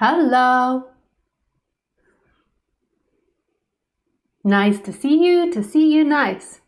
Hello. Nice to see you, nice.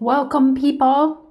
Welcome, people.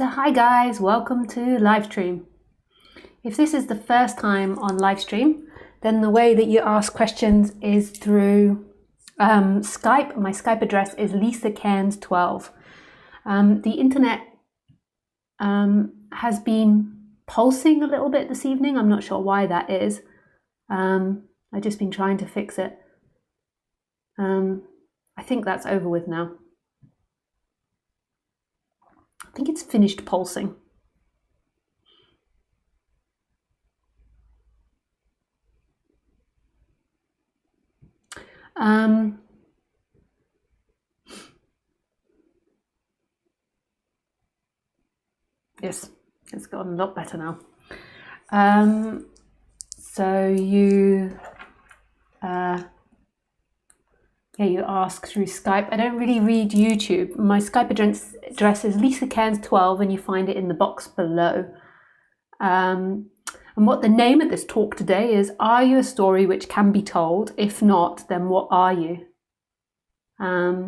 So hi guys, welcome to live stream. If this is the first time on live stream, then the way that you ask questions is through Skype. My Skype address is Lisa Cairns 12. The internet has been pulsing a little bit this evening. I'm not sure why that is. I've just been trying to fix it. I think that's over with now. I think it's finished pulsing. Yes, it's gotten a lot better now. So you you ask through Skype. I don't really read YouTube. My Skype address is Lisa Cairns 12, and you find it in the box below. And what the name of this talk today is, are you a story which can be told? If not, then what are you? I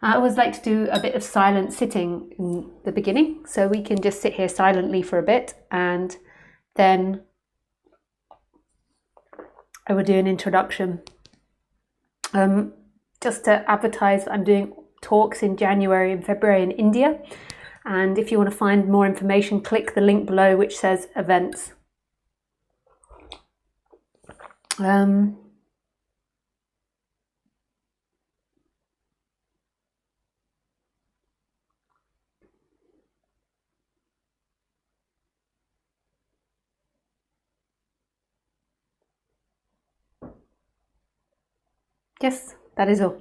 always like to do a bit of silent sitting in the beginning, so we can just sit here silently for a bit, and then I will do an introduction. Just to advertise, I'm doing talks in January and February in India, and if you want to find more information, click the link below which says events. Yes, that is all.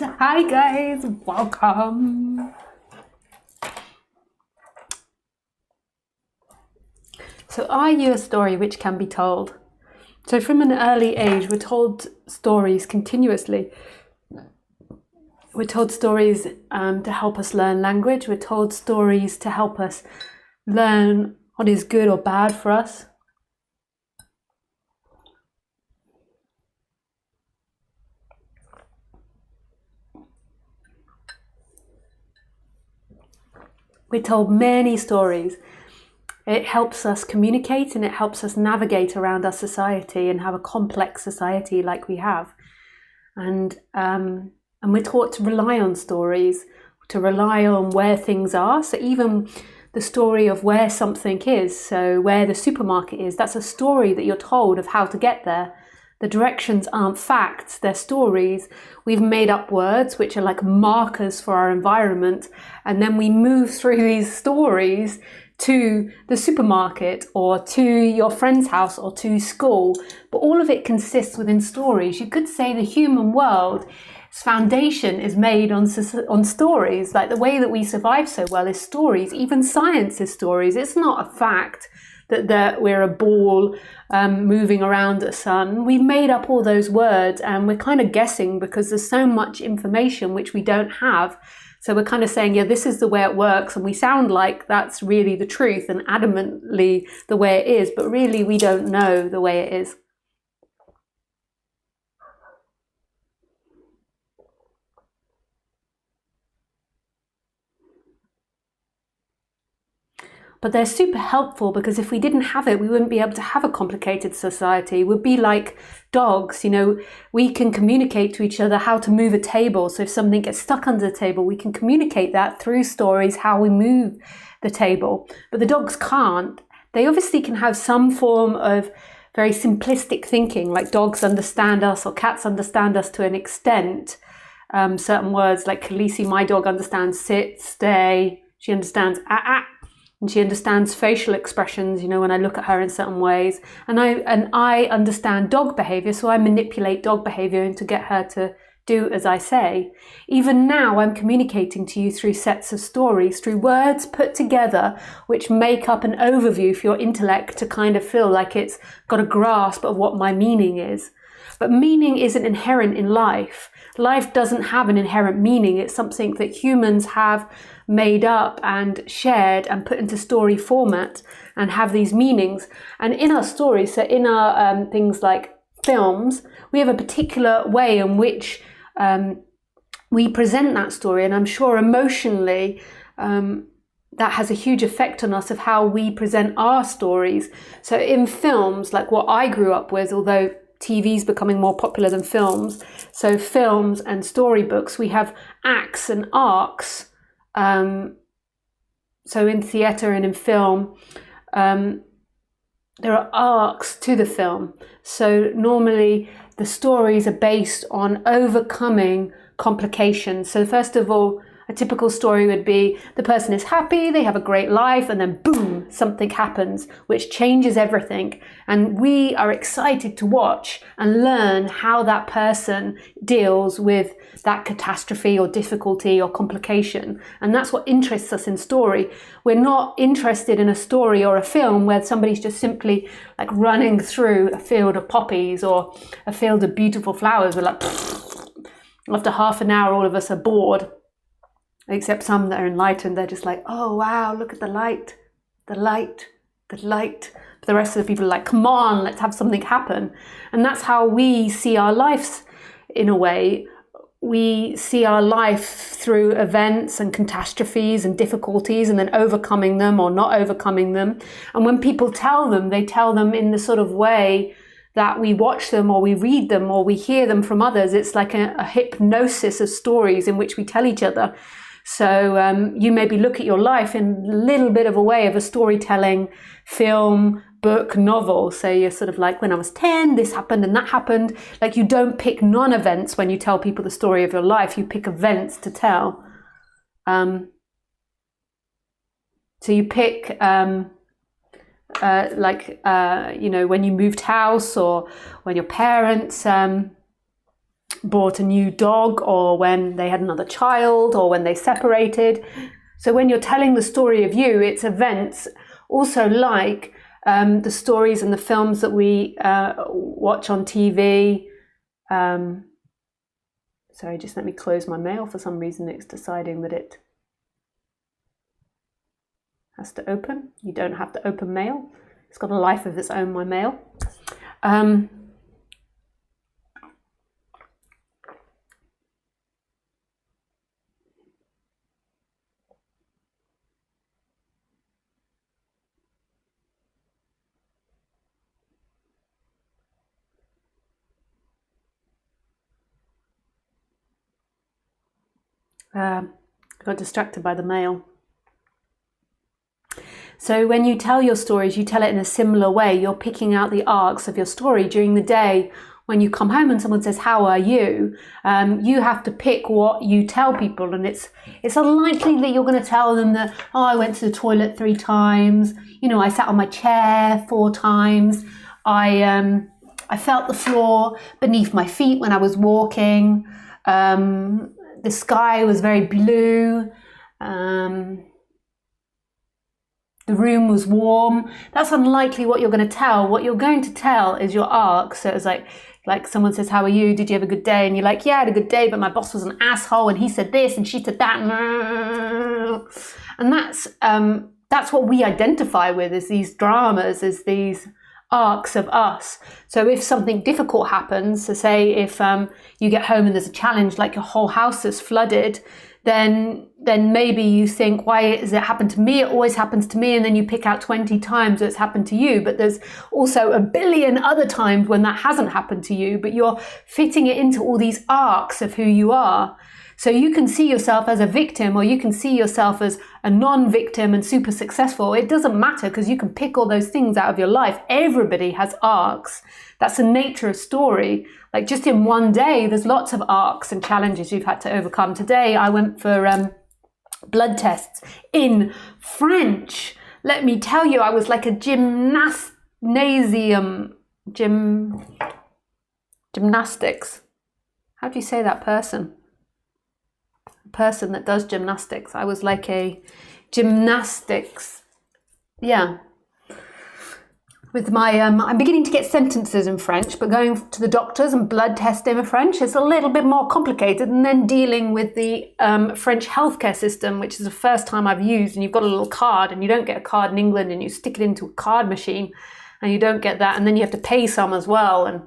Hi guys, welcome. So are you a story which can be told? So from an early age, we're told stories continuously. We're told stories to help us learn language. We're told stories to help us learn what is good or bad for us. We're told many stories. It helps us communicate and it helps us navigate around our society and have a complex society like we have. And we're taught to rely on stories, to rely on where things are. So even the story of where something is, so where the supermarket is, that's a story that you're told of how to get there. The directions aren't facts, they're stories. We've made up words which are like markers for our environment, and then we move through these stories to the supermarket or to your friend's house or to school. But all of it consists within stories. You could say the human world's foundation is made on stories. Like the way that we survive so well is stories. Even science is stories. It's not a fact that we're a ball moving around the sun. We've made up all those words and we're kind of guessing because there's so much information which we don't have. So we're kind of saying, yeah, this is the way it works, and we sound like that's really the truth and adamantly the way it is, but really we don't know the way it is. But they're super helpful because if we didn't have it, we wouldn't be able to have a complicated society. We'd be like dogs, you know, we can communicate to each other how to move a table. So if something gets stuck under the table, we can communicate that through stories, how we move the table. But the dogs can't. They obviously can have some form of very simplistic thinking, like dogs understand us or cats understand us to an extent. Certain words like Khaleesi, my dog, understands sit, stay. She understands and she understands facial expressions, you know, when I look at her in certain ways. And I understand dog behavior, so I manipulate dog behavior and to get her to do as I say. Even now, I'm communicating to you through sets of stories, through words put together, which make up an overview for your intellect to kind of feel like it's got a grasp of what my meaning is. But meaning isn't inherent in life. Life doesn't have an inherent meaning. It's something that humans have made up and shared and put into story format and have these meanings. And in our stories, so in our things like films, we have a particular way in which we present that story. And I'm sure emotionally, that has a huge effect on us of how we present our stories. So in films, like what I grew up with, although TV is becoming more popular than films. So films and storybooks, we have acts and arcs. So in theatre and in film, there are arcs to the film. So normally the stories are based on overcoming complications. So first of all, a typical story would be the person is happy, they have a great life, and then boom, something happens which changes everything. And we are excited to watch and learn how that person deals with that catastrophe or difficulty or complication. And that's what interests us in story. We're not interested in a story or a film where somebody's just simply like running through a field of poppies or a field of beautiful flowers. We're like, after half an hour, all of us are bored. Except some that are enlightened, they're just like, oh wow, look at the light, the light, the light. But the rest of the people are like, come on, let's have something happen. And that's how we see our lives in a way. We see our life through events and catastrophes and difficulties and then overcoming them or not overcoming them. And when people tell them, they tell them in the sort of way that we watch them or we read them or we hear them from others. It's like a hypnosis of stories in which we tell each other. So you maybe look at your life in a little bit of a way of a storytelling film, book, novel. So you're sort of like, when I was 10, this happened and that happened. Like you don't pick non-events when you tell people the story of your life. You pick events to tell. So you pick you know, when you moved house or when your parents bought a new dog, or when they had another child, or when they separated. So when you're telling the story of you, it's events also like the stories and the films that we watch on TV. Sorry, just let me close my mail. For some reason, it's deciding that it has to open. You don't have to open mail. It's got a life of its own, my mail. Got distracted by the mail. So when you tell your stories, you tell it in a similar way. You're picking out the arcs of your story during the day. When you come home and someone says, "How are you?" You have to pick what you tell people, and it's unlikely that you're going to tell them that, "Oh, I went to the toilet 3 times. You know, I sat on my chair 4 times. I felt the floor beneath my feet when I was walking. The sky was very blue. The room was warm." That's unlikely what you're going to tell. What you're going to tell is your arc. So it's like someone says, "How are you? Did you have a good day?" And you're like, "Yeah, I had a good day, but my boss was an asshole and he said this and she said that." And that's what we identify with, is these dramas, is these arcs of us. So if something difficult happens, so say if you get home and there's a challenge, like your whole house is flooded, then maybe you think, "Why does it happen to me? It always happens to me." And then you pick out 20 times that it's happened to you, but there's also a billion other times when that hasn't happened to you, but you're fitting it into all these arcs of who you are. So you can see yourself as a victim, or you can see yourself as a non-victim and super successful. It doesn't matter, because you can pick all those things out of your life. Everybody has arcs. That's the nature of story. Like just in one day, there's lots of arcs and challenges you've had to overcome. Today, I went for blood tests in French. Let me tell you, I was like a gymnastics. How do you say that person? Person that does gymnastics. I was like a gymnastics, with my I'm beginning to get sentences in French, but going to the doctors and blood testing in French is a little bit more complicated, and then dealing with the French healthcare system, which is the first time I've used. And you've got a little card, and you don't get a card in England, and you stick it into a card machine and you don't get that, and then you have to pay some as well. And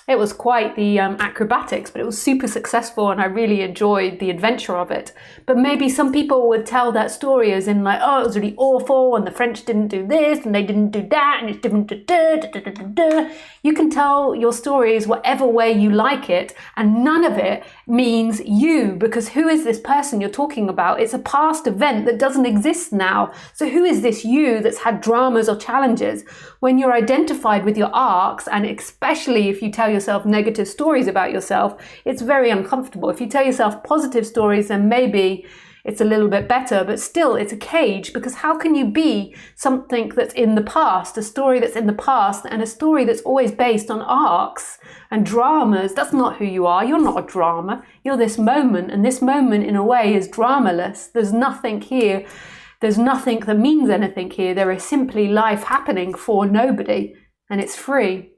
it was quite the acrobatics, but it was super successful, and I really enjoyed the adventure of it. But maybe some people would tell that story as in like, "Oh, it was really awful, and the French didn't do this, and they didn't do that, and it's different." You can tell your stories whatever way you like it, and none of it means you, because who is this person you're talking about? It's a past event that doesn't exist now. So who is this you that's had dramas or challenges? When you're identified with your arcs, and especially if you tell yourself negative stories about yourself, it's very uncomfortable. If you tell yourself positive stories, then maybe it's a little bit better, but still it's a cage, because how can you be something that's in the past, a story that's in the past, and a story that's always based on arcs and dramas? That's not who you are. You're not a drama. You're this moment, and this moment in a way is dramaless. There's nothing here. There's nothing that means anything here. There is simply life happening for nobody, and it's free.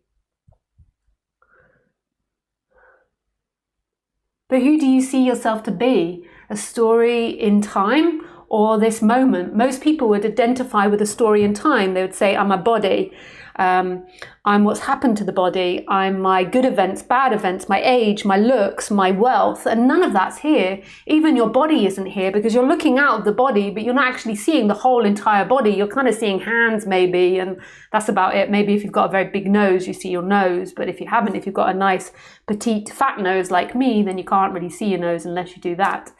But who do you see yourself to be? A story in time, or this moment? Most people would identify with a story in time. They would say, "I'm a body. I'm what's happened to the body. I'm my good events, bad events, my age, my looks, my wealth." And none of that's here. Even your body isn't here, because you're looking out of the body, but you're not actually seeing the whole entire body. You're kind of seeing hands maybe, and that's about it. Maybe if you've got a very big nose, you see your nose. But if you haven't, if you've got a nice petite fat nose like me, then you can't really see your nose unless you do that.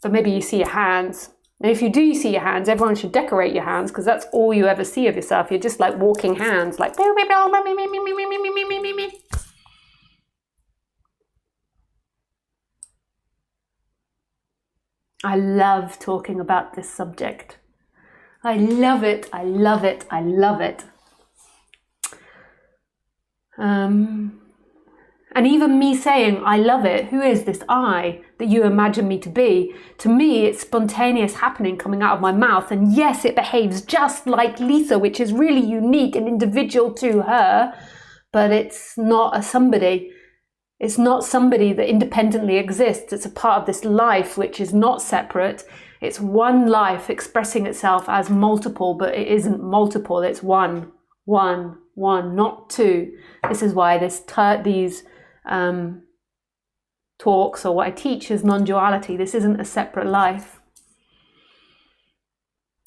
But maybe you see your hands. And if you do see your hands, everyone should decorate your hands, because that's all you ever see of yourself. You're just like walking hands, like. I love talking about this subject. I love it. I love it. I love it. And even me saying, I love it, who is this I that you imagine me to be? To me, it's spontaneous happening coming out of my mouth. And yes, it behaves just like Lisa, which is really unique and individual to her, but it's not a somebody. It's not somebody that independently exists. It's a part of this life which is not separate. It's one life expressing itself as multiple, but it isn't multiple. It's one, not two. This is why these talks, or what I teach, is non-duality. This isn't a separate life.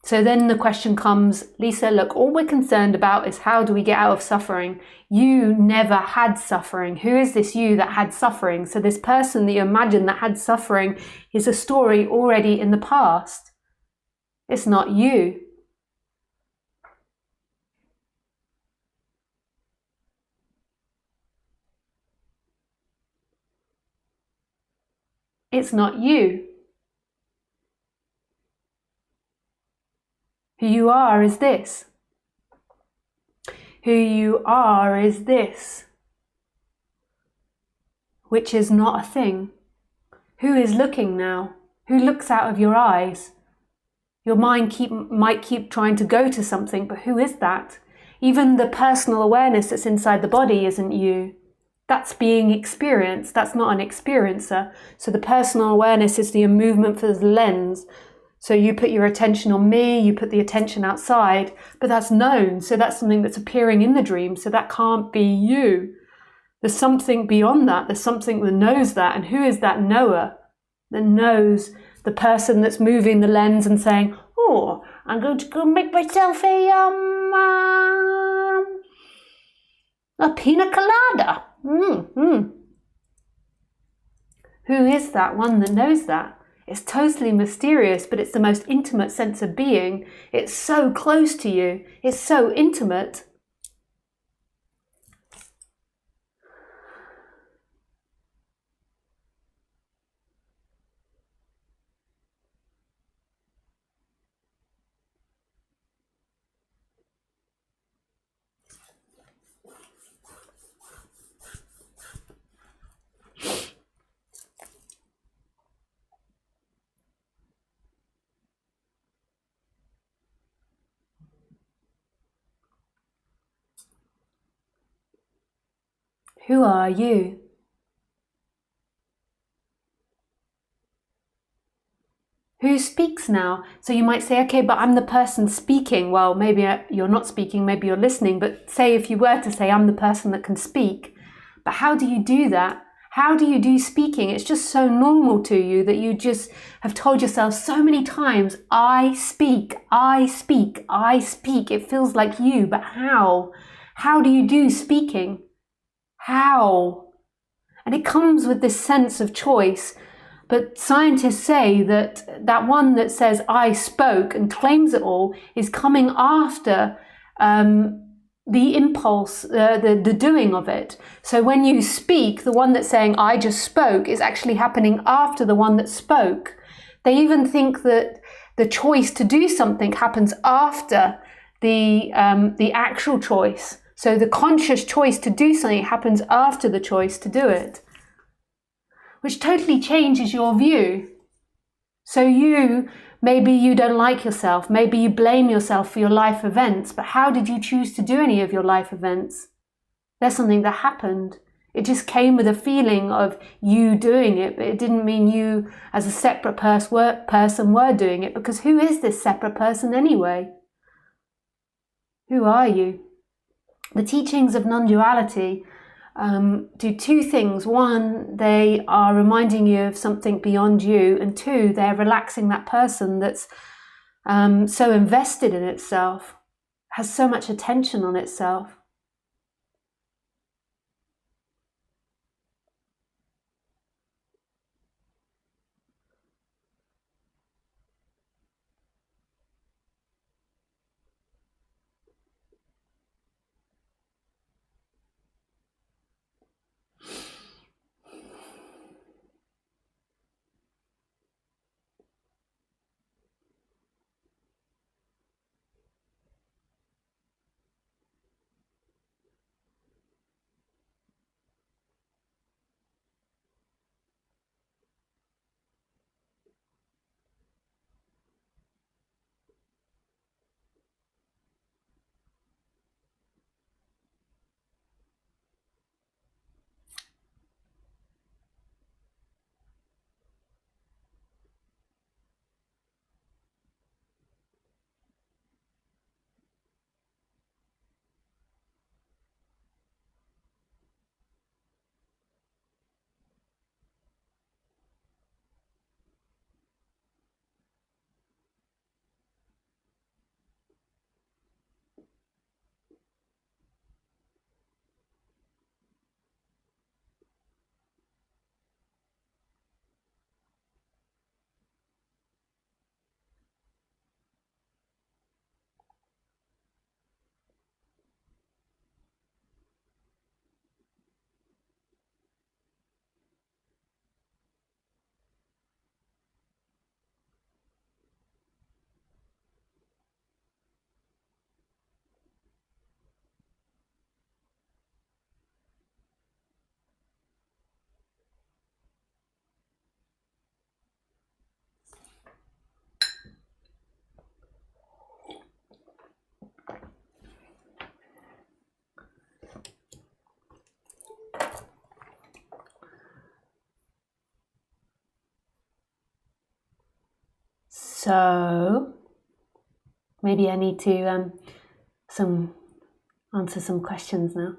So then the question comes, Lisa, look, all we're concerned about is how do we get out of suffering? You never had suffering. Who is this you that had suffering? So this person that you imagine that had suffering is a story already in the past. It's not you. It's not you. Who you are is this. Who you are is this, which is not a thing. Who is looking now? Who looks out of your eyes? Your mind might keep trying to go to something, but who is that? Even the personal awareness that's inside the body isn't you. That's being experienced. That's not an experiencer. So the personal awareness is the movement for the lens. So you put your attention on me, you put the attention outside, but that's known. So that's something that's appearing in the dream. So that can't be you. There's something beyond that. There's something that knows that. And who is that knower that knows the person that's moving the lens and saying, oh, I'm going to go make myself a pina colada. Who is that one that knows that? It's totally mysterious, but it's the most intimate sense of being. It's so close to you. It's so intimate. Who are you? Who speaks now? So you might say, okay, but I'm the person speaking. Well, maybe you're not speaking, maybe you're listening, but say if you were to say, I'm the person that can speak. But how do you do that? How do you do speaking? It's just so normal to you that you just have told yourself so many times, I speak, I speak, I speak. It feels like you, but how? How do you do speaking? How? And it comes with this sense of choice. But scientists say that that one that says, I spoke and claims it all is coming after the impulse, the doing of it. So when you speak, the one that's saying, I just spoke, is actually happening after the one that spoke. They even think that the choice to do something happens after the actual choice. So the conscious choice to do something happens after the choice to do it, which totally changes your view. So maybe you don't like yourself, maybe you blame yourself for your life events, but how did you choose to do any of your life events? There's something that happened. It just came with a feeling of you doing it, but it didn't mean you as a separate person were doing it, because who is this separate person anyway? Who are you? The teachings of non-duality do two things. One, they are reminding you of something beyond you, and two, they're relaxing that person that's so invested in itself, has so much attention on itself. So maybe I need to answer some questions now.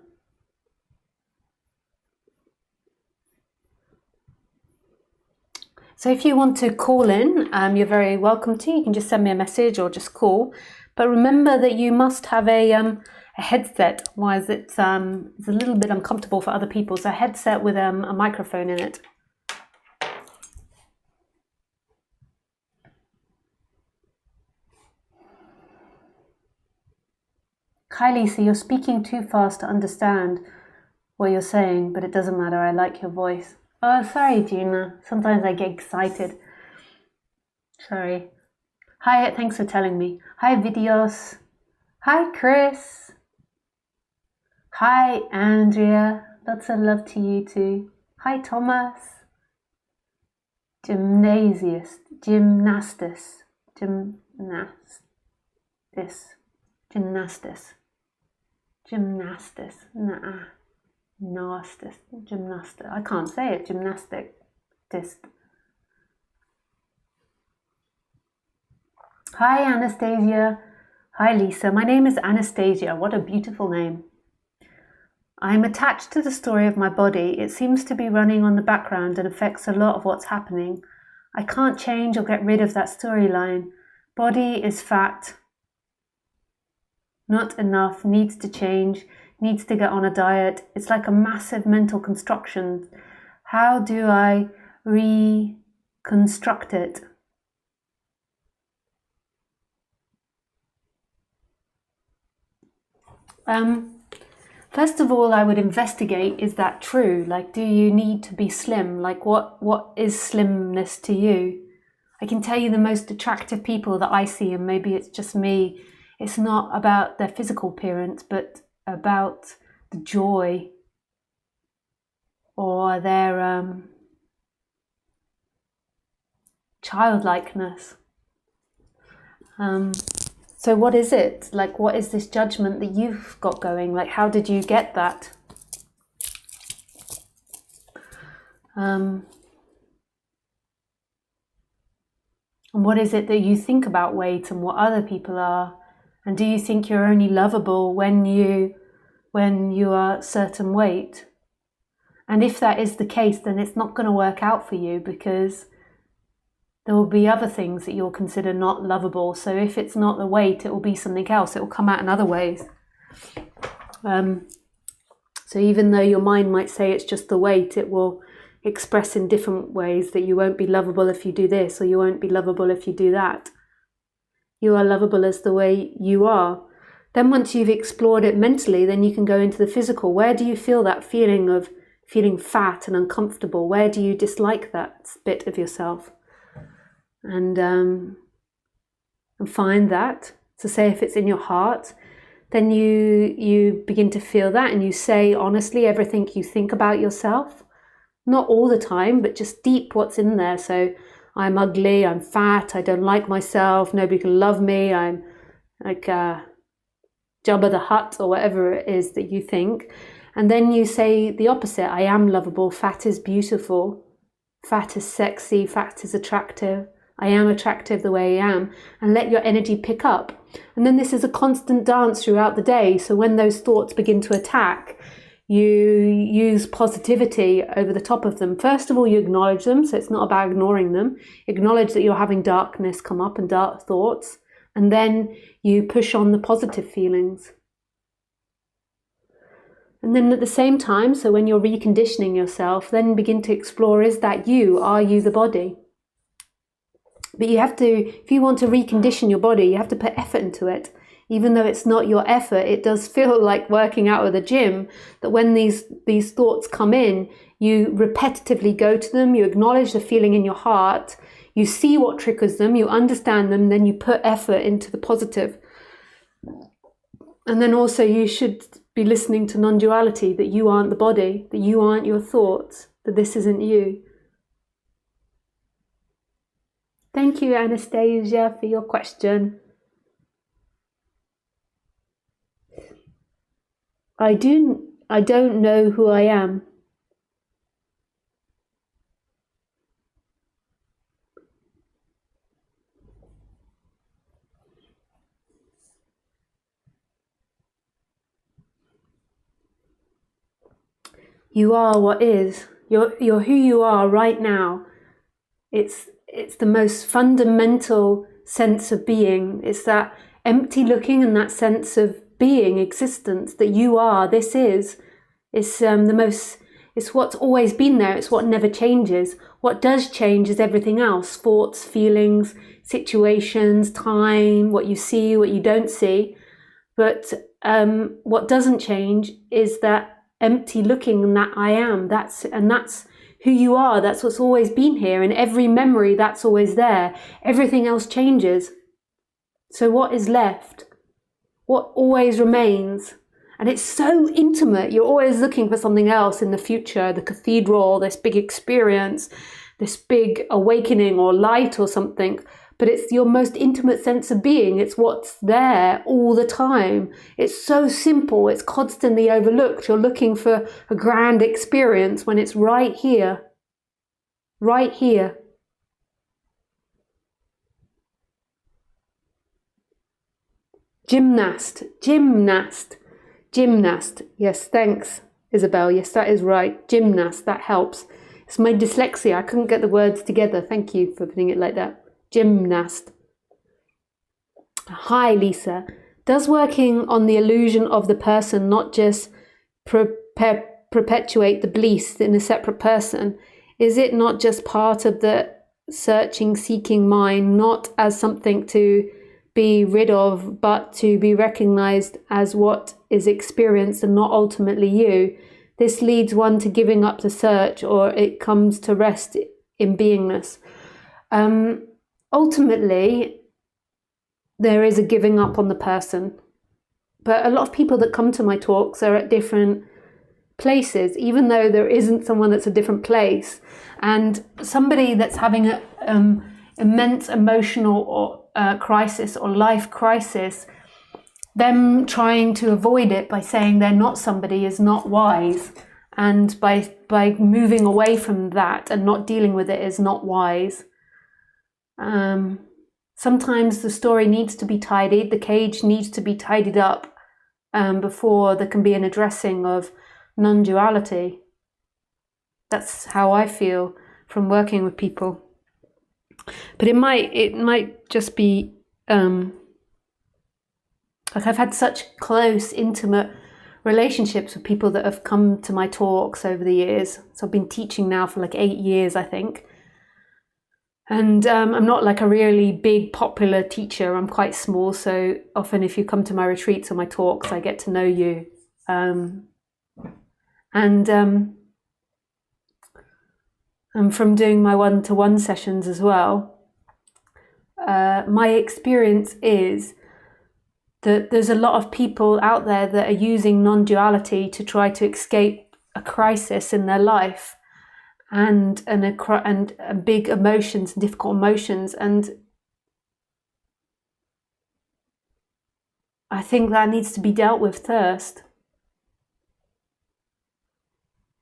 So if you want to call in, you're very welcome to. You can just send me a message or just call. But remember that you must have a headset, otherwise it's a little bit uncomfortable for other people. So a headset with a microphone in it. Hi Lisa, you're speaking too fast to understand what you're saying, but it doesn't matter. I like your voice. Oh, sorry, Gina. Sometimes I get excited. Sorry. Hi, thanks for telling me. Hi, Videos. Hi, Chris. Hi, Andrea. Lots of love to you too. Hi, Thomas. Gymnastus. Gymnastus. Nah. Gymnastus. Gymnastic. I can't say it. Gymnastic. Hi, Anastasia. Hi, Lisa. My name is Anastasia. What a beautiful name. I am attached to the story of my body. It seems to be running on the background and affects a lot of what's happening. I can't change or get rid of that storyline. Body is fat. Not enough. Needs to change. Needs to get on a diet. It's like a massive mental construction. How do I reconstruct it? First of all, I would investigate, is that true? Like, do you need to be slim? Like, what is slimness to you? I can tell you the most attractive people that I see, and maybe it's just me, it's not about their physical appearance, but about the joy or their childlikeness. So what is it? Like, what is this judgment that you've got going? Like, how did you get that? And what is it that you think about weight and what other people are? And do you think you're only lovable when you are a certain weight? And if that is the case, then it's not going to work out for you, because there will be other things that you'll consider not lovable. So if it's not the weight, it will be something else. It will come out in other ways. So even though your mind might say it's just the weight, it will express in different ways that you won't be lovable if you do this, or you won't be lovable if you do that. You are lovable as the way you are. Then once you've explored it mentally, then you can go into the physical. Where do you feel that feeling of feeling fat and uncomfortable? Where do you dislike that bit of yourself? And find that. So say if it's in your heart, then you begin to feel that, and you say honestly everything you think about yourself. Not all the time, but just deep what's in there. So I'm ugly, I'm fat, I don't like myself, nobody can love me, I'm like Jabba the Hutt, or whatever it is that you think. And then you say the opposite. I am lovable, fat is beautiful, fat is sexy, fat is attractive. I am attractive the way I am, and let your energy pick up. And then this is a constant dance throughout the day. So when those thoughts begin to attack, you use positivity over the top of them. First of all, you acknowledge them. So it's not about ignoring them. Acknowledge that you're having darkness come up and dark thoughts. And then you push on the positive feelings. And then at the same time, so when you're reconditioning yourself, then begin to explore, is that you? Are you the body? But you have to, if you want to recondition your body, you have to put effort into it. Even though it's not your effort, it does feel like working out at the gym, that when these thoughts come in, you repetitively go to them, you acknowledge the feeling in your heart, you see what triggers them, you understand them, then you put effort into the positive. And then also you should be listening to non-duality, that you aren't the body, that you aren't your thoughts, that this isn't you. Thank you, Anastasia, for your question. I don't know who I am. You are what is. You're who you are right now. It's the most fundamental sense of being. It's that empty looking and that sense of being, existence, that you are, this is. It's it's what's always been there. It's what never changes. What does change is everything else: thoughts, feelings, situations, time, what you see, what you don't see. But what doesn't change is that empty looking and that I am. That's who you are. That's what's always been here. In every memory, that's always there. Everything else changes. So what is left? What always remains? And it's so intimate. You're always looking for something else in the future, the cathedral, this big experience, this big awakening or light or something. But it's your most intimate sense of being. It's what's there all the time. It's so simple. It's constantly overlooked. You're looking for a grand experience when it's right here. Right here. Gymnast. Yes, thanks, Isabel. Yes, that is right. Gymnast, that helps. It's my dyslexia. I couldn't get the words together. Thank you for putting it like that. Gymnast. Hi, Lisa. Does working on the illusion of the person not just perpetuate the beliefs in a separate person? Is it not just part of the searching, seeking mind, not as something to be rid of, but to be recognized as what is experienced and not ultimately you? This leads one to giving up the search, or it comes to rest in beingness. Ultimately, there is a giving up on the person. But a lot of people that come to my talks are at different places, even though there isn't someone that's a different place. And somebody that's having an immense emotional or crisis or life crisis, them trying to avoid it by saying they're not somebody is not wise. And by moving away from that and not dealing with it is not wise. Sometimes the story needs to be tidied, the cage needs to be tidied up before there can be an addressing of non-duality. That's how I feel from working with people. But it might just be like I've had such close, intimate relationships with people that have come to my talks over the years. So I've been teaching now for like 8 years, I think. And I'm not like a really big, popular teacher. I'm quite small. So often if you come to my retreats or my talks, I get to know you. And from doing my one-to-one sessions as well, my experience is that there's a lot of people out there that are using non-duality to try to escape a crisis in their life. And big emotions, difficult emotions, and I think that needs to be dealt with first.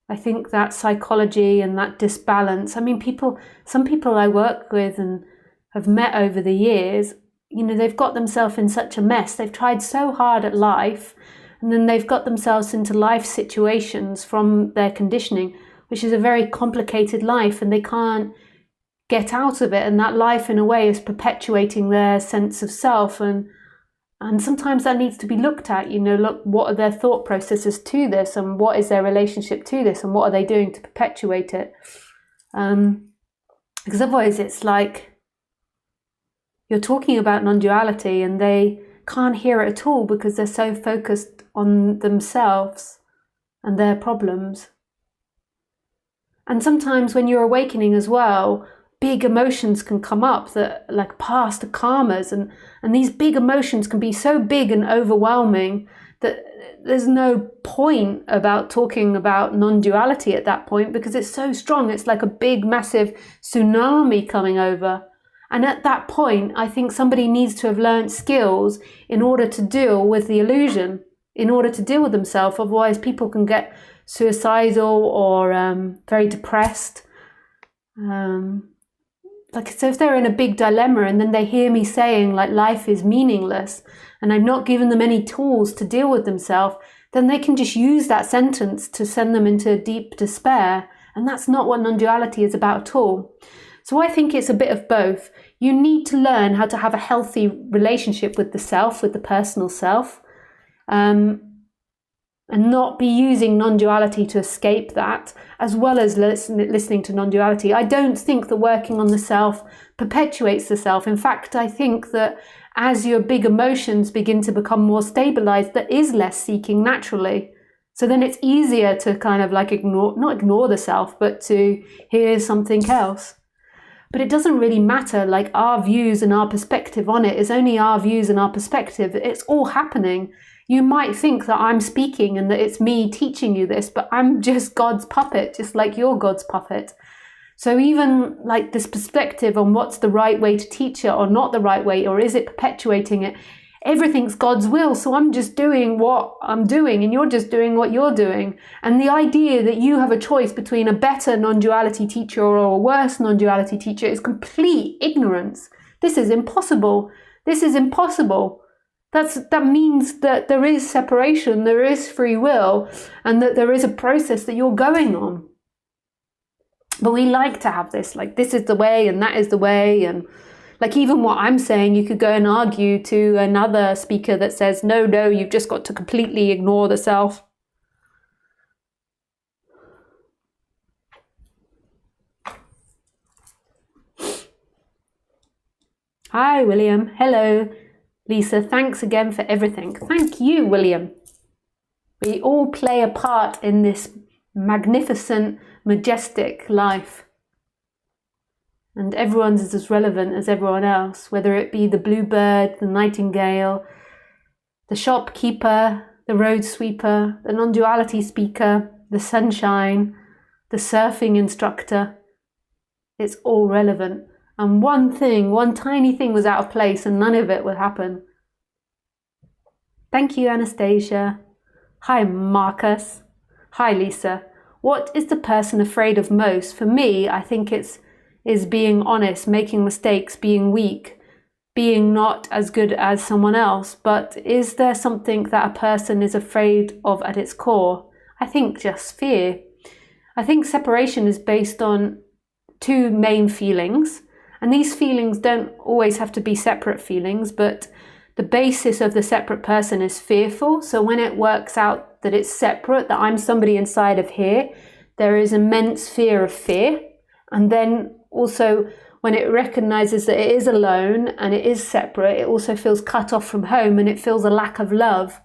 I think that psychology and that disbalance. I mean, some people I work with and have met over the years, you know, they've got themselves in such a mess. They've tried so hard at life, and then they've got themselves into life situations from their conditioning, which is a very complicated life, and they can't get out of it. And that life, in a way, is perpetuating their sense of self. And sometimes that needs to be looked at, you know, look, what are their thought processes to this, and what is their relationship to this, and what are they doing to perpetuate it? Because otherwise it's like you're talking about non-duality and they can't hear it at all because they're so focused on themselves and their problems. And sometimes when you're awakening as well, big emotions can come up that like past karmas, and these big emotions can be so big and overwhelming that there's no point about talking about non-duality at that point, because it's so strong. It's like a big, massive tsunami coming over. And at that point, I think somebody needs to have learned skills in order to deal with the illusion, in order to deal with themselves. Otherwise, people can get suicidal or very depressed. Like, so if they're in a big dilemma and then they hear me saying like life is meaningless, and I've not given them any tools to deal with themselves, then they can just use that sentence to send them into deep despair. And that's not what non-duality is about at all. So I think it's a bit of both. You need to learn how to have a healthy relationship with the self, with the personal self, and not be using non-duality to escape that, as well as listening to non-duality. I don't think that working on the self perpetuates the self. In fact, I think that as your big emotions begin to become more stabilized, there is less seeking naturally. So then it's easier to kind of like not ignore the self, but to hear something else. But it doesn't really matter, like our views and our perspective on it is only our views and our perspective. It's all happening. You might think that I'm speaking and that it's me teaching you this, but I'm just God's puppet, just like you're God's puppet. So even like this perspective on what's the right way to teach it or not the right way, or is it perpetuating it? Everything's God's will. So I'm just doing what I'm doing and you're just doing what you're doing. And the idea that you have a choice between a better non-duality teacher or a worse non-duality teacher is complete ignorance. This is impossible. This is impossible. That means that there is separation, there is free will, and that there is a process that you're going on. But we like to have this, like this is the way and that is the way. And like even what I'm saying, you could go and argue to another speaker that says, no, you've just got to completely ignore the self. Hi, William. Hello. Lisa, thanks again for everything. Thank you, William. We all play a part in this magnificent, majestic life. And everyone's is as relevant as everyone else, whether it be the bluebird, the nightingale, the shopkeeper, the road sweeper, the non-duality speaker, the sunshine, the surfing instructor. It's all relevant. And one tiny thing was out of place and none of it would happen. Thank you, Anastasia. Hi, Marcus. Hi, Lisa. What is the person afraid of most? For me, I think is being honest, making mistakes, being weak, being not as good as someone else. But is there something that a person is afraid of at its core? I think just fear. I think separation is based on two main feelings. And these feelings don't always have to be separate feelings, but the basis of the separate person is fearful. So when it works out that it's separate, that I'm somebody inside of here, there is immense fear of fear. And then also when it recognizes that it is alone and it is separate, it also feels cut off from home and it feels a lack of love.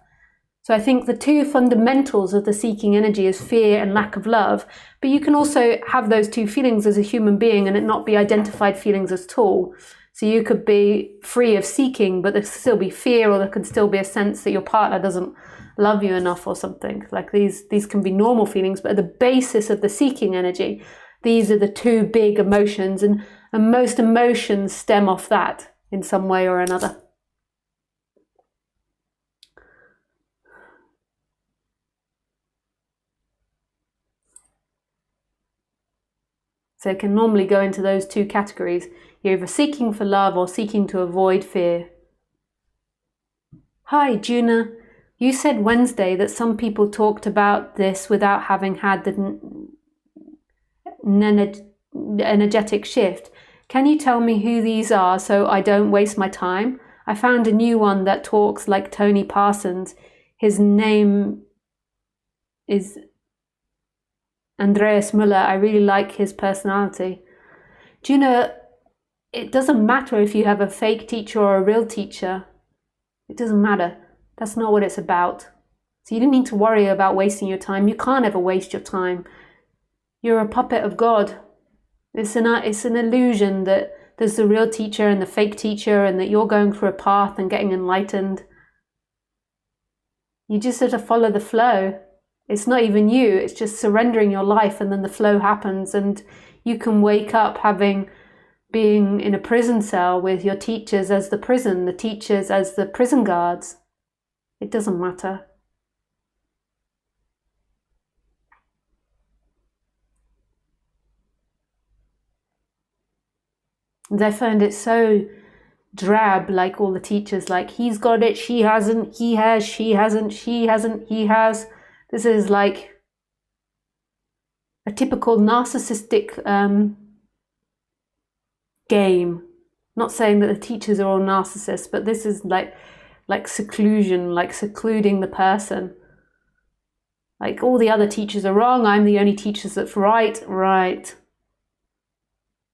So I think the two fundamentals of the seeking energy is fear and lack of love. But you can also have those two feelings as a human being and it not be identified feelings at all. So you could be free of seeking, but there could still be fear, or there could still be a sense that your partner doesn't love you enough or something. Like these can be normal feelings, but at the basis of the seeking energy, these are the two big emotions, and most emotions stem off that in some way or another. So it can normally go into those two categories. You're either seeking for love or seeking to avoid fear. Hi, Juna. You said Wednesday that some people talked about this without having had the energetic shift. Can you tell me who these are so I don't waste my time? I found a new one that talks like Tony Parsons. His name is Andreas Muller. I really like his personality. Do you know, it doesn't matter if you have a fake teacher or a real teacher. It doesn't matter. That's not what it's about. So you don't need to worry about wasting your time. You can't ever waste your time. You're a puppet of God. It's an illusion that there's the real teacher and the fake teacher and that you're going through a path and getting enlightened. You just have to follow the flow. It's not even you, it's just surrendering your life, and then the flow happens and you can wake up being in a prison cell with your teachers as the prison, the teachers as the prison guards. It doesn't matter. And I find it so drab, like all the teachers, like he's got it, she hasn't, he has, she hasn't, she hasn't, he has. This is like a typical narcissistic game. Not saying that the teachers are all narcissists, but this is like seclusion, like secluding the person. Like all the other teachers are wrong, I'm the only teacher that's right.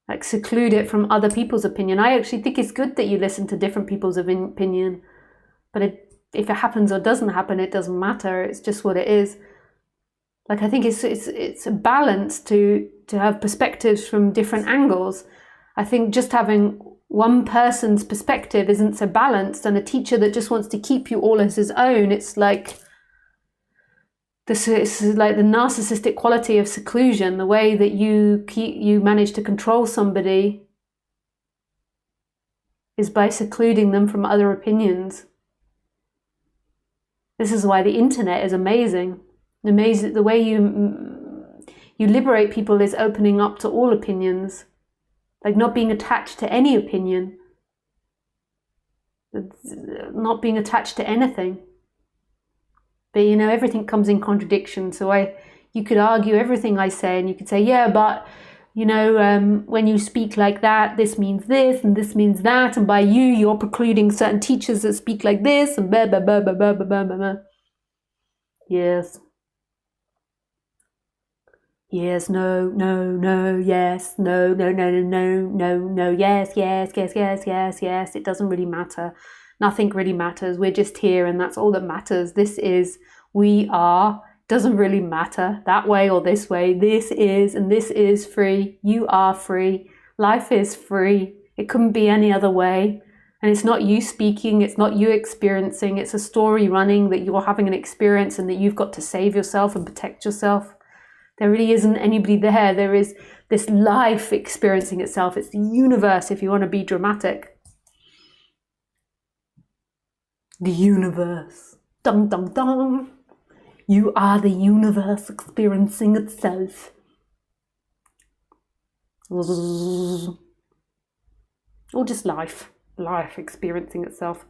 Like seclude it from other people's opinion. I actually think it's good that you listen to different people's opinion, but if it happens or doesn't happen, it doesn't matter. It's just what it is. Like I think it's a balance to have perspectives from different angles. I think just having one person's perspective isn't so balanced, and a teacher that just wants to keep you all as his own, it's like this is like the narcissistic quality of seclusion, the way that you manage to control somebody is by secluding them from other opinions. This is why the internet is amazing. Amazing, the way you liberate people is opening up to all opinions, like not being attached to any opinion, not being attached to anything. But you know, everything comes in contradiction. So you could argue everything I say, and you could say, yeah, but you know, when you speak like that, this means this and this means that, and by you're precluding certain teachers that speak like this, and blah blah blah blah blah blah blah blah. Yes. Yes, no, no, no, yes, no, no, no, no, no, no, no, yes, yes, yes, yes, yes, yes. It doesn't really matter. Nothing really matters. We're just here and that's all that matters. This is, we are, doesn't really matter that way or this way. This is, and this is free. You are free. Life is free. It couldn't be any other way. And it's not you speaking, it's not you experiencing, it's a story running that you're having an experience and that you've got to save yourself and protect yourself. There really isn't anybody there. There is this life experiencing itself. It's the universe, if you want to be dramatic. The universe. Dum dum dum. You are the universe experiencing itself. Or just life. Life experiencing itself.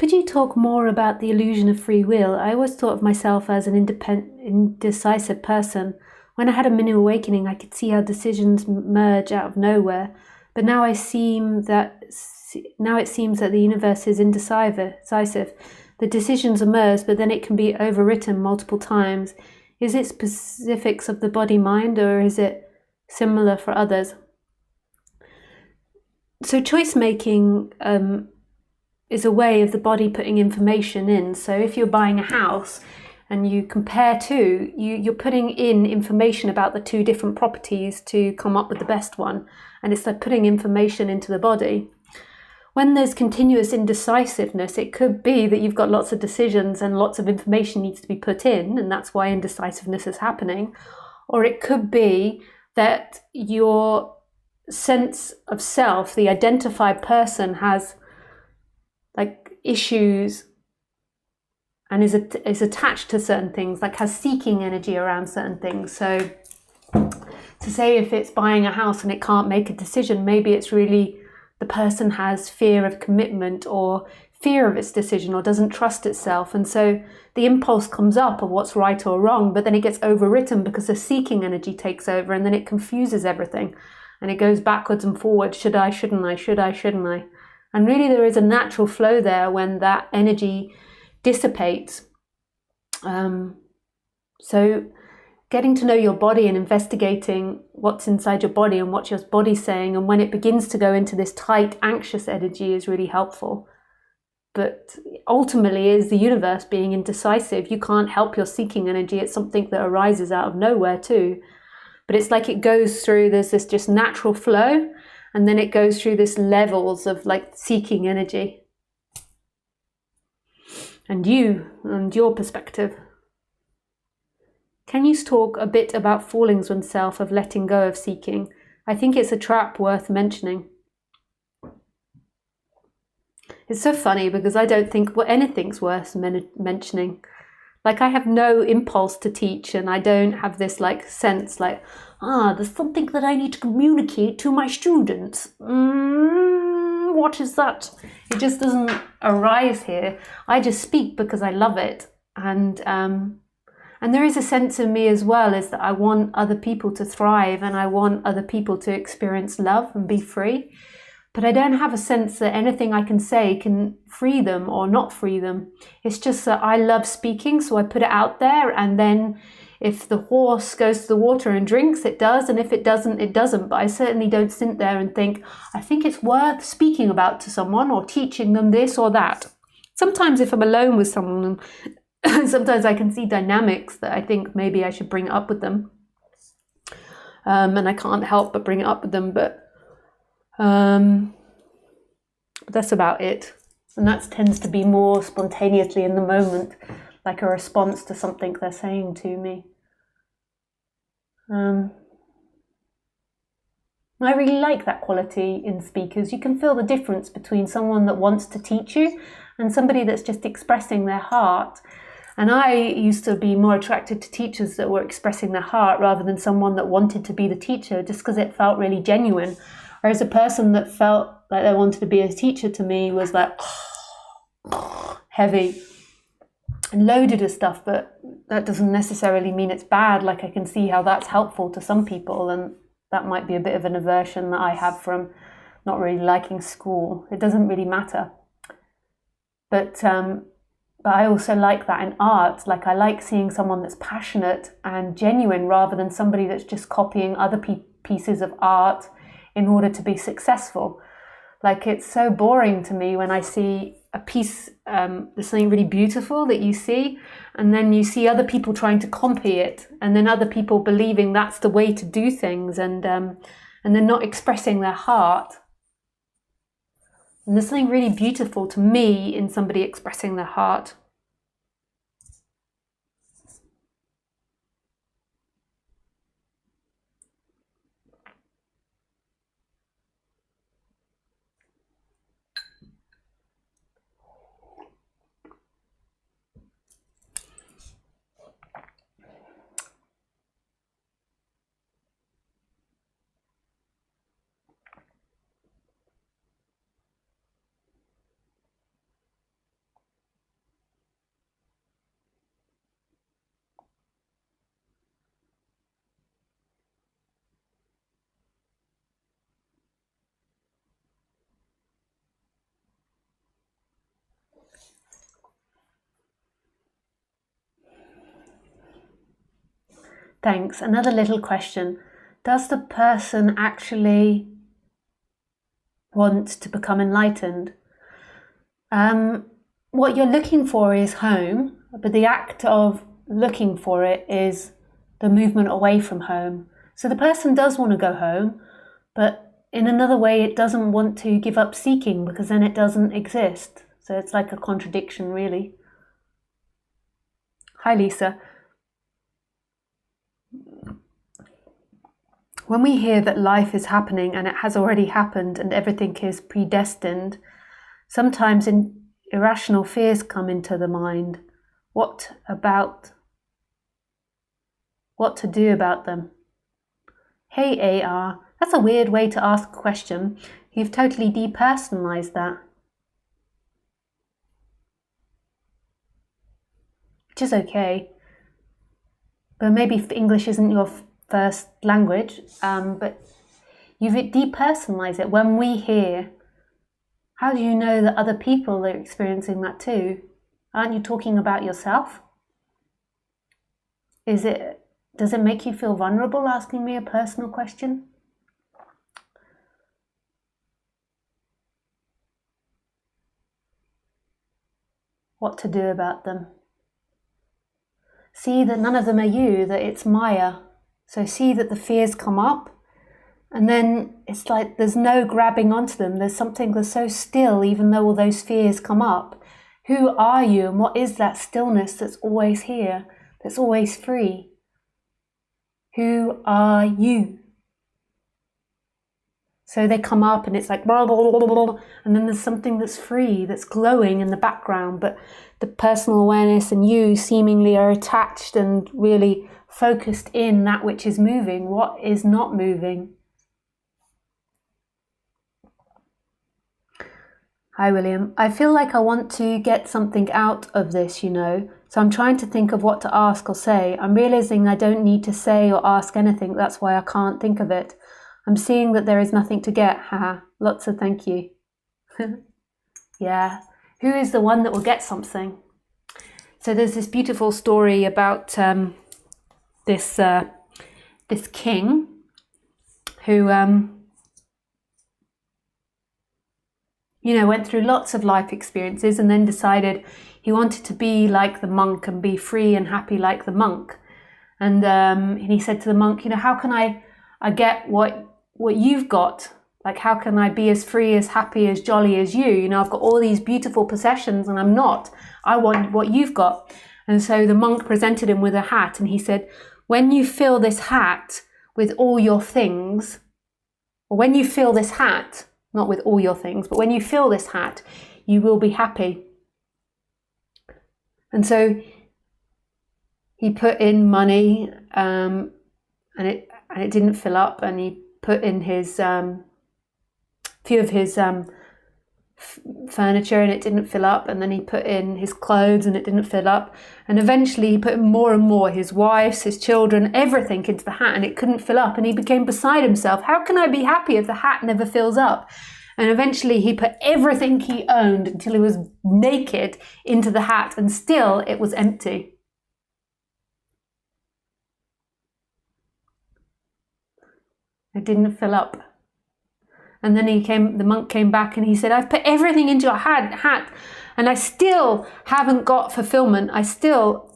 Could you talk more about the illusion of free will? I always thought of myself as an indecisive person. When I had a mini awakening, I could see how decisions merge out of nowhere. But now it seems that the universe is indecisive. The decisions emerge, but then it can be overwritten multiple times. Is it specifics of the body-mind, or is it similar for others? So choice making is a way of the body putting information in. So if you're buying a house and you compare two, you're putting in information about the two different properties to come up with the best one. And it's like putting information into the body. When there's continuous indecisiveness, it could be that you've got lots of decisions and lots of information needs to be put in, and that's why indecisiveness is happening. Or it could be that your sense of self, the identified person, has like issues and is attached to certain things, like has seeking energy around certain things. So to say if it's buying a house and it can't make a decision, maybe it's really the person has fear of commitment or fear of its decision or doesn't trust itself. And so the impulse comes up of what's right or wrong, but then it gets overwritten because the seeking energy takes over, and then it confuses everything and it goes backwards and forwards. Should I, shouldn't I, should I, shouldn't I? And really there is a natural flow there when that energy dissipates. So getting to know your body and investigating what's inside your body and what your body's saying, and when it begins to go into this tight, anxious energy, is really helpful. But ultimately, it is the universe being indecisive. You can't help your seeking energy. It's something that arises out of nowhere too. But it's like it goes through, there's this just natural flow, and then it goes through this levels of like seeking energy. And you and your perspective. Can you talk a bit about fallings oneself, of letting go of seeking? I think it's a trap worth mentioning. It's so funny because I don't think anything's worth mentioning. Like I have no impulse to teach, and I don't have this like sense like, there's something that I need to communicate to my students. What is that? It just doesn't arise here. I just speak because I love it. And there is a sense in me as well, is that I want other people to thrive and I want other people to experience love and be free. But I don't have a sense that anything I can say can free them or not free them. It's just that I love speaking, so I put it out there, and then if the horse goes to the water and drinks, it does, and if it doesn't, it doesn't. But I certainly don't sit there and think, I think it's worth speaking about to someone or teaching them this or that. Sometimes if I'm alone with someone, sometimes I can see dynamics that I think maybe I should bring up with them. And I can't help but bring it up with them, but that's about it. And that tends to be more spontaneously in the moment, like a response to something they're saying to me. I really like that quality in speakers. You can feel the difference between someone that wants to teach you and somebody that's just expressing their heart. And I used to be more attracted to teachers that were expressing their heart rather than someone that wanted to be the teacher, just because it felt really genuine. Whereas a person that felt like they wanted to be a teacher to me was like heavy and loaded with stuff, but that doesn't necessarily mean it's bad. Like I can see how that's helpful to some people, and that might be a bit of an aversion that I have from not really liking school. It doesn't really matter. But I also like that in art. Like I like seeing someone that's passionate and genuine rather than somebody that's just copying other pieces of art in order to be successful. Like it's so boring to me when I see a piece, there's something really beautiful that you see, and then you see other people trying to copy it, and then other people believing that's the way to do things, and they're not expressing their heart. And there's something really beautiful to me in somebody expressing their heart. Thanks. Another little question. Does the person actually want to become enlightened? What you're looking for is home, but the act of looking for it is the movement away from home. So the person does want to go home, but in another way it doesn't want to give up seeking, because then it doesn't exist. So it's like a contradiction, really. Hi, Lisa. When we hear that life is happening and it has already happened and everything is predestined, sometimes irrational fears come into the mind. What to do about them? Hey AR, that's a weird way to ask a question. You've totally depersonalized that. Which is okay. But maybe if English isn't your first language, but you've depersonalized it. When we hear, how do you know that other people are experiencing that too? Aren't you talking about yourself? Does it make you feel vulnerable asking me a personal question? What to do about them? See that none of them are you, that it's Maya. So see that the fears come up, and then it's like there's no grabbing onto them. There's something that's so still, even though all those fears come up. Who are you, and what is that stillness that's always here, that's always free? Who are you? So they come up and it's like blah, blah, blah, blah, blah, and then there's something that's free, that's glowing in the background, but the personal awareness and you seemingly are attached and really focused in that which is moving. What is not moving? Hi William. I feel like I want to get something out of this, so I'm trying to think of what to ask or say. I'm realizing I don't need to say or ask anything. That's why I can't think of it. I'm seeing that there is nothing to get. Haha. Lots of thank you. Yeah. Who is the one that will get something? So there's this beautiful story about this king who went through lots of life experiences and then decided he wanted to be like the monk and be free and happy like the monk. And he said to the monk, how can I get what you've got? Like, how can I be as free, as happy, as jolly as you? I've got all these beautiful possessions and I'm not. I want what you've got. And so the monk presented him with a hat and he said, when you fill this hat with all your things, or when you fill this hat, not with all your things, but when you fill this hat, you will be happy. And so he put in money and it didn't fill up, and he put in his few of his furniture and it didn't fill up, and then he put in his clothes and it didn't fill up, and eventually he put in more and more, his wives, his children, everything into the hat, and it couldn't fill up, and he became beside himself. How can I be happy if the hat never fills up? And eventually he put everything he owned until he was naked into the hat, and still it was empty. It didn't fill up. And then the monk came back and he said, I've put everything into a hat and I still haven't got fulfillment. I still,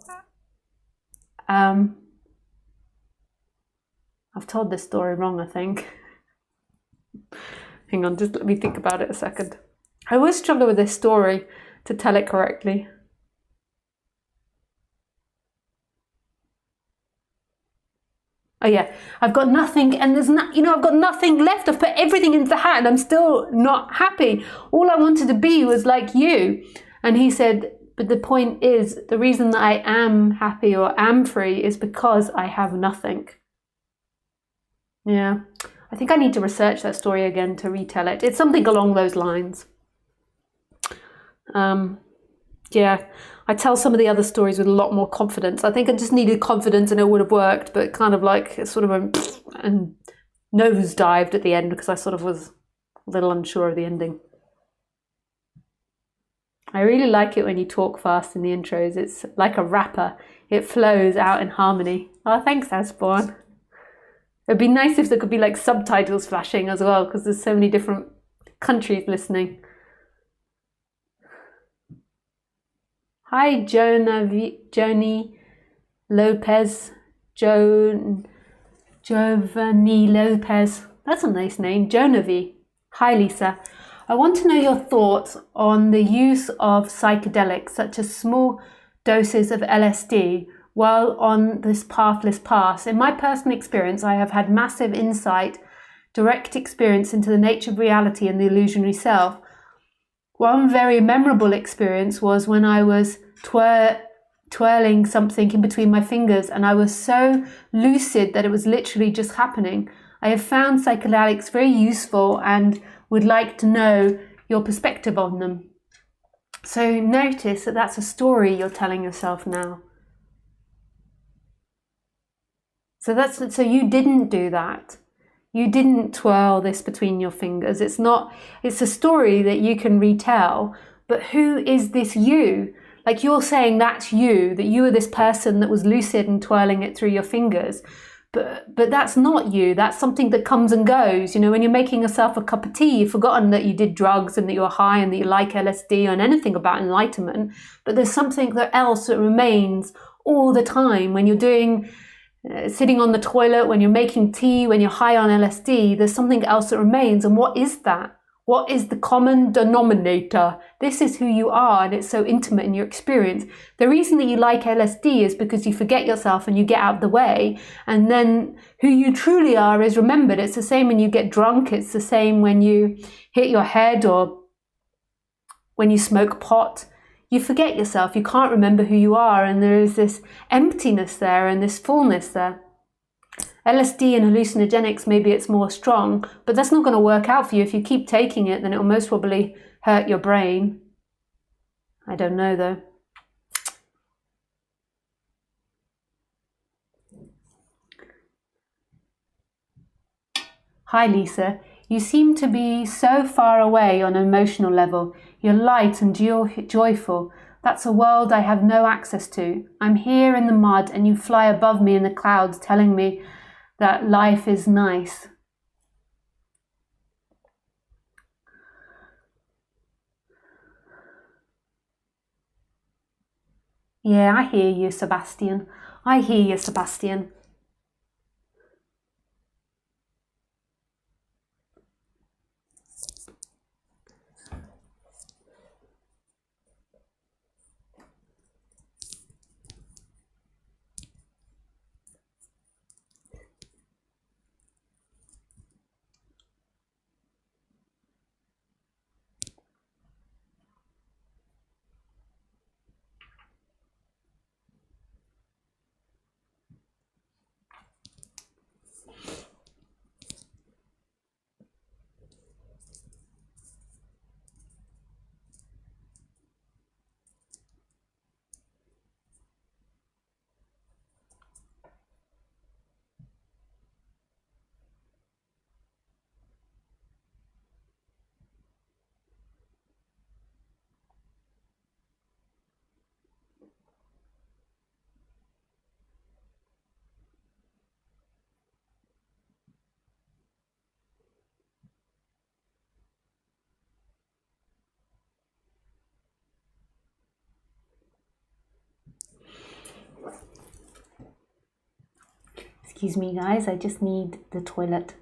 I've told this story wrong, I think. Hang on, just let me think about it a second. I always struggle with this story to tell it correctly. Oh yeah, I've got nothing, and there's not, I've got nothing left. I've put everything into the hat and I'm still not happy. All I wanted to be was like you. And he said, but the point is, the reason that I am happy or am free is because I have nothing. Yeah, I think I need to research that story again to retell it. It's something along those lines. Yeah, I tell some of the other stories with a lot more confidence. I think I just needed confidence and it would have worked, but kind of like it sort of went and nose dived at the end because I sort of was a little unsure of the ending. I really like it when you talk fast in the intros. It's like a rapper. It flows out in harmony. Oh, thanks, Asborn. It'd be nice if there could be like subtitles flashing as well, because there's so many different countries listening. Hi, Joni Lopez. Giovanni Lopez. That's a nice name. Jonavi. Hi, Lisa. I want to know your thoughts on the use of psychedelics, such as small doses of LSD, while on this pathless path. In my personal experience, I have had massive insight, direct experience into the nature of reality and the illusionary self. One very memorable experience was when I was twirling something in between my fingers, and I was so lucid that it was literally just happening. I have found psychedelics very useful and would like to know your perspective on them. So notice that that's a story you're telling yourself now. So you didn't do that. You didn't twirl this between your fingers. It's a story that you can retell, but who is this you? Like, you're saying that's you, that you were this person that was lucid and twirling it through your fingers. But that's not you. That's something that comes and goes. You know, when you're making yourself a cup of tea, you've forgotten that you did drugs and that you're high and that you like LSD and anything about enlightenment. But there's something else that remains all the time when you're doing sitting on the toilet, when you're making tea, when you're high on LSD. There's something else that remains. And what is that? What is the common denominator? This is who you are, and it's so intimate in your experience. The reason that you like LSD is because you forget yourself and you get out of the way, and then who you truly are is remembered. It's the same when you get drunk. It's the same when you hit your head or when you smoke pot. You forget yourself. You can't remember who you are, and there is this emptiness there and this fullness there. LSD and hallucinogenics, maybe it's more strong, but that's not going to work out for you. If you keep taking it, then it will most probably hurt your brain. I don't know though. Hi Lisa, you seem to be so far away on an emotional level. You're light and joyful. That's a world I have no access to. I'm here in the mud and you fly above me in the clouds telling me that life is nice. Yeah, I hear you, Sebastian. I hear you, Sebastian. Excuse me, guys, I just need the toilet.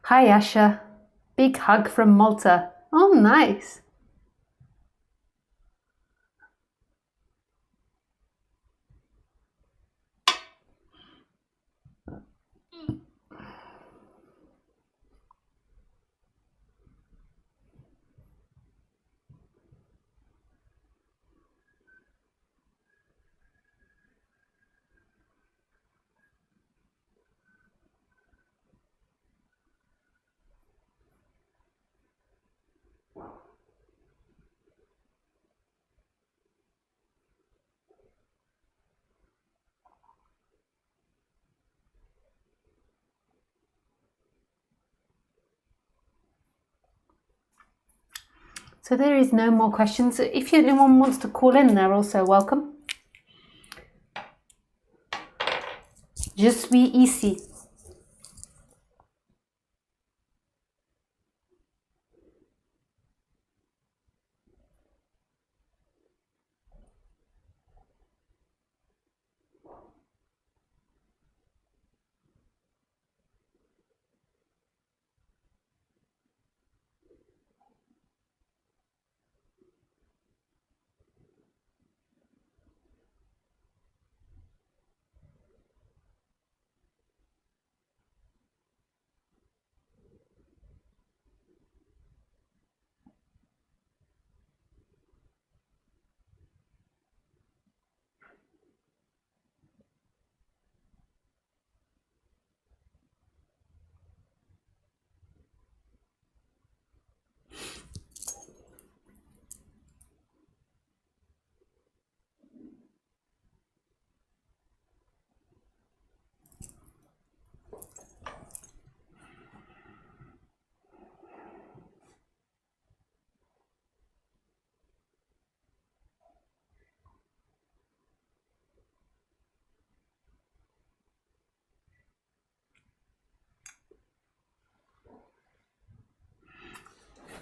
Hi, Asha. Big hug from Malta. Oh, nice. So there is no more questions. If anyone wants to call in, they're also welcome. Je suis ici.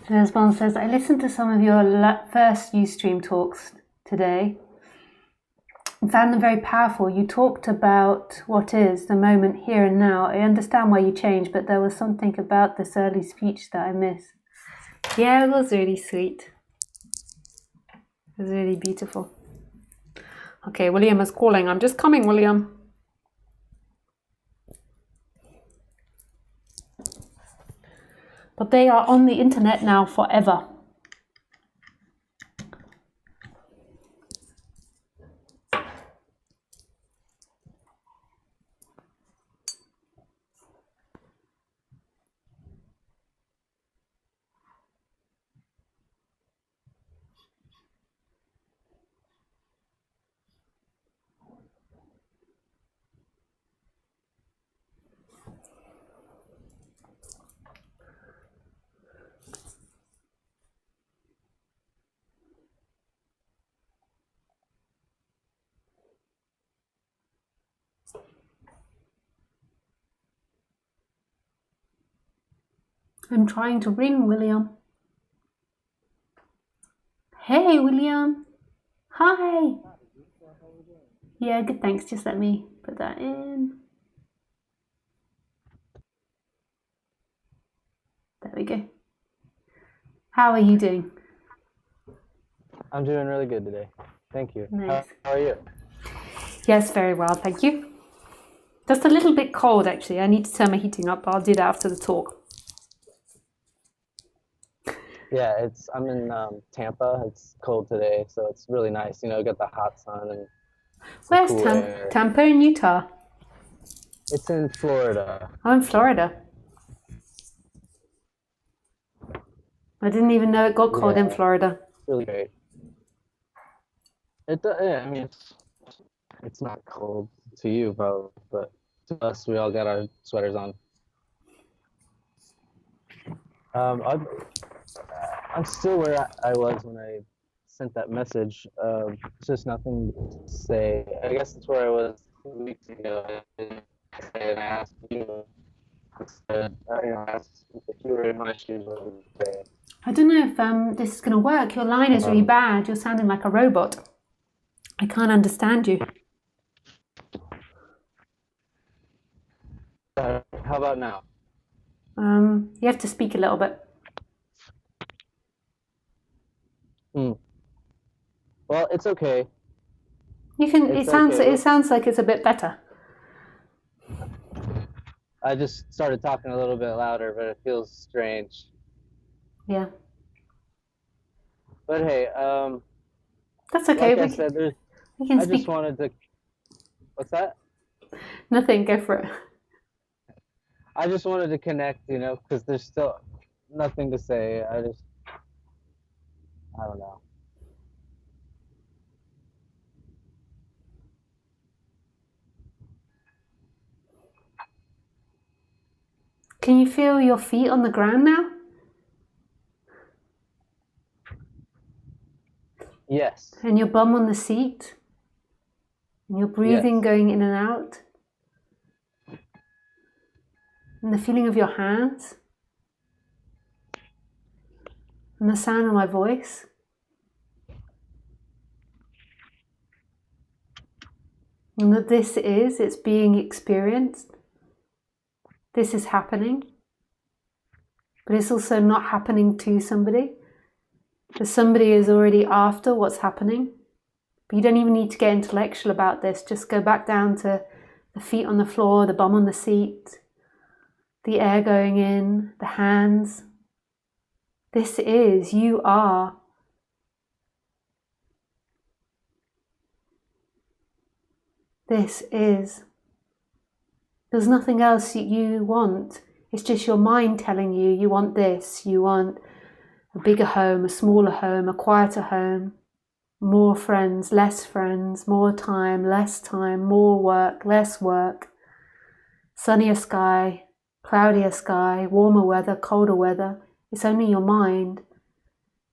There's one says, I listened to some of your first Ustream talks today and found them very powerful. You talked about what is the moment here and now. I understand why you changed, but there was something about this early speech that I missed. Yeah, it was really sweet. It was really beautiful. Okay, William is calling. I'm just coming, William. But they are on the internet now forever. I'm trying to ring William. Hey, William. Hi. Yeah, good, thanks. Just let me put that in. There we go. How are you doing? I'm doing really good today. Thank you. Nice. How are you? Yes, very well, thank you. Just a little bit cold, actually. I need to turn my heating up, but I'll do that after the talk. Yeah, I'm in Tampa. It's cold today, so it's really nice. You know, got the hot sun and some Where's cool air. Tampa in Utah? It's in Florida. I'm in Florida. I didn't even know it got cold in Yeah, Florida. really great. Yeah, I mean, it's not cold to you, probably, but to us, we all got our sweaters on. I'm still where I was when I sent that message. It's just nothing to say. I guess it's where I was 2 weeks ago. And I asked you instead. I asked if you were in my shoes, what would you say? I don't know if this is going to work. Your line is really bad. You're sounding like a robot. I can't understand you. How about now? You have to speak a little bit. Well, it's okay. You can. It's It okay. sounds like it's a bit better. I just started talking a little bit louder, but it feels strange. Yeah, But hey, that's okay. like I said, We can I just speak. wanted to. What's that? Nothing. Go for it. I just wanted to connect, because there's still nothing to say. I don't know. Can you feel your feet on the ground now? Yes. And your bum on the seat? And your breathing Yes. going in and out? And the feeling of your hands? And the sound of my voice? And that it's being experienced. This is happening. But it's also not happening to somebody. Because somebody is already after what's happening. But you don't even need to get intellectual about this. Just go back down to the feet on the floor, the bum on the seat, the air going in, the hands. You are. This is. There's nothing else you want. It's just your mind telling you you want this. You want a bigger home, a smaller home, a quieter home, more friends, less friends, more time, less time, more work, less work, sunnier sky, cloudier sky, warmer weather, colder weather. It's only your mind.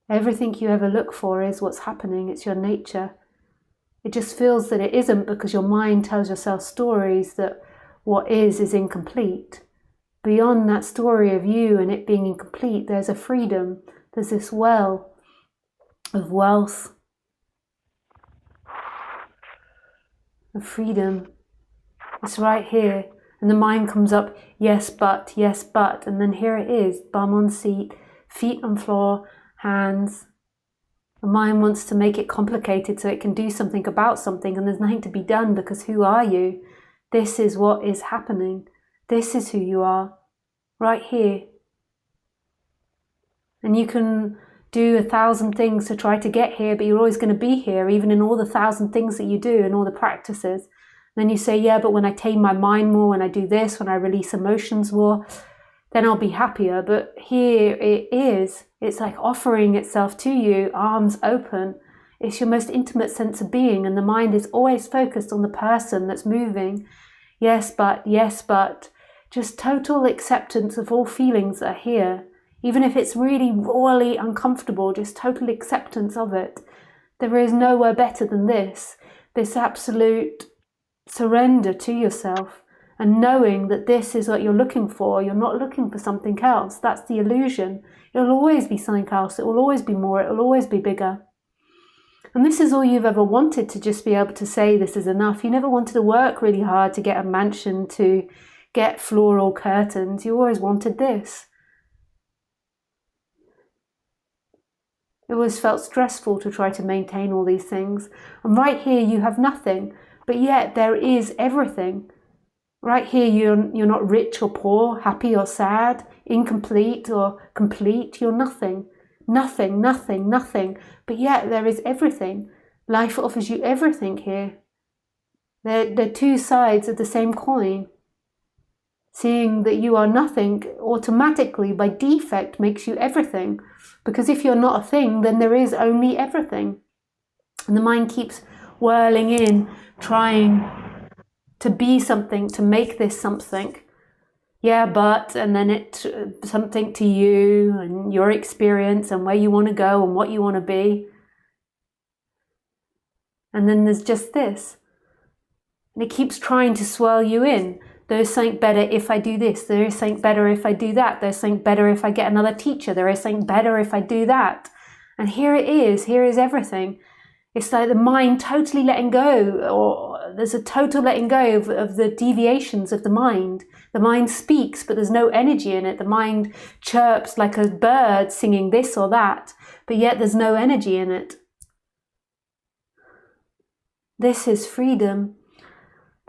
Everything you ever look for is what's happening. It's your nature. It just feels that it isn't because your mind tells yourself stories that what is incomplete. Beyond that story of you and it being incomplete, there's a freedom. There's this well of wealth, of freedom. It's right here. And the mind comes up, yes, but, and then here it is, bum on seat, feet on floor, hands. The mind wants to make it complicated so it can do something about something, and there's nothing to be done because who are you? This is what is happening. This is who you are, right here. And you can do 1,000 things to try to get here, but you're always going to be here, even in all the 1,000 things that you do and all the practices. And then you say, yeah, but when I tame my mind more, when I do this, when I release emotions more, then I'll be happier. But here it is. It's like offering itself to you, arms open. It's your most intimate sense of being, and the mind is always focused on the person that's moving. Yes, but, just total acceptance of all feelings that are here. Even if it's really rawly uncomfortable, just total acceptance of it. There is nowhere better than this absolute surrender to yourself and knowing that this is what you're looking for. You're not looking for something else. That's the illusion. It'll always be something else. It will always be more. It will always be bigger. And this is all you've ever wanted, to just be able to say this is enough. You never wanted to work really hard to get a mansion, to get floral curtains. You always wanted this. It always felt stressful to try to maintain all these things. And right here you have nothing, but yet there is everything. Right here you're not rich or poor, happy or sad, incomplete or complete. You're nothing. Nothing, nothing, nothing. But yet there is everything. Life offers you everything here. They're two sides of the same coin. Seeing that you are nothing automatically by defect makes you everything. Because if you're not a thing, then there is only everything. And the mind keeps whirling in, trying to be something, to make this something. Yeah, but, and then it something to you and your experience and where you want to go and what you want to be. And then there's just this. And it keeps trying to swirl you in. There's something better if I do this. There is something better if I do that. There's something better if I get another teacher. There is something better if I do that. And here it is. Here is everything. It's like the mind totally letting go, or there's a total letting go of the deviations of the mind. The mind speaks, but there's no energy in it. The mind chirps like a bird singing this or that, but yet there's no energy in it. This is freedom.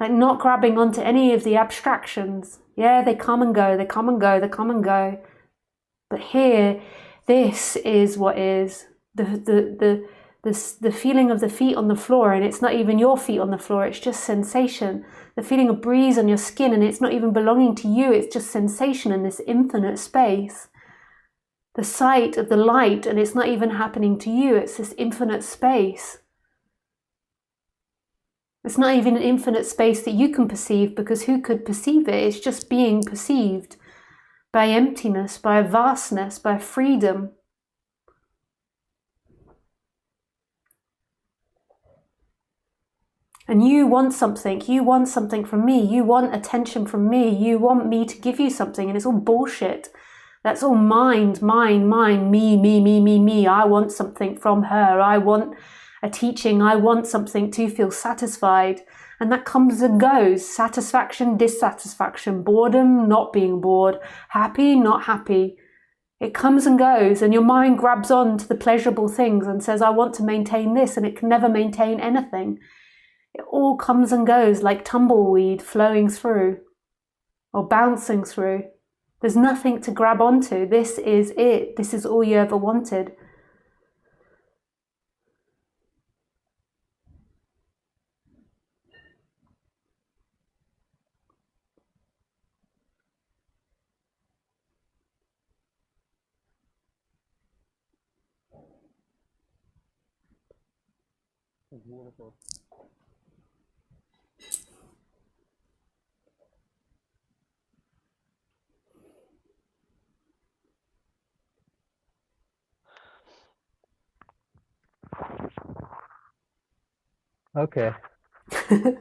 Like not grabbing onto any of the abstractions. Yeah, they come and go, they come and go, they come and go. But here, this is what is the feeling of the feet on the floor, and it's not even your feet on the floor, it's just sensation. The feeling of breeze on your skin, and it's not even belonging to you, it's just sensation in this infinite space. The sight of the light, and it's not even happening to you, it's this infinite space. It's not even an infinite space that you can perceive, because who could perceive it? It's just being perceived by emptiness, by a vastness, by freedom. And you want something from me, you want attention from me, you want me to give you something, and it's all bullshit. That's all mind, me. I want something from her, I want a teaching, I want something to feel satisfied. And that comes and goes. Satisfaction, dissatisfaction, boredom, not being bored, happy, not happy. It comes and goes, and your mind grabs on to the pleasurable things and says, I want to maintain this, and it can never maintain anything. It all comes and goes like tumbleweed flowing through or bouncing through. There's nothing to grab onto. This is it. This is all you ever wanted. Beautiful. Okay. I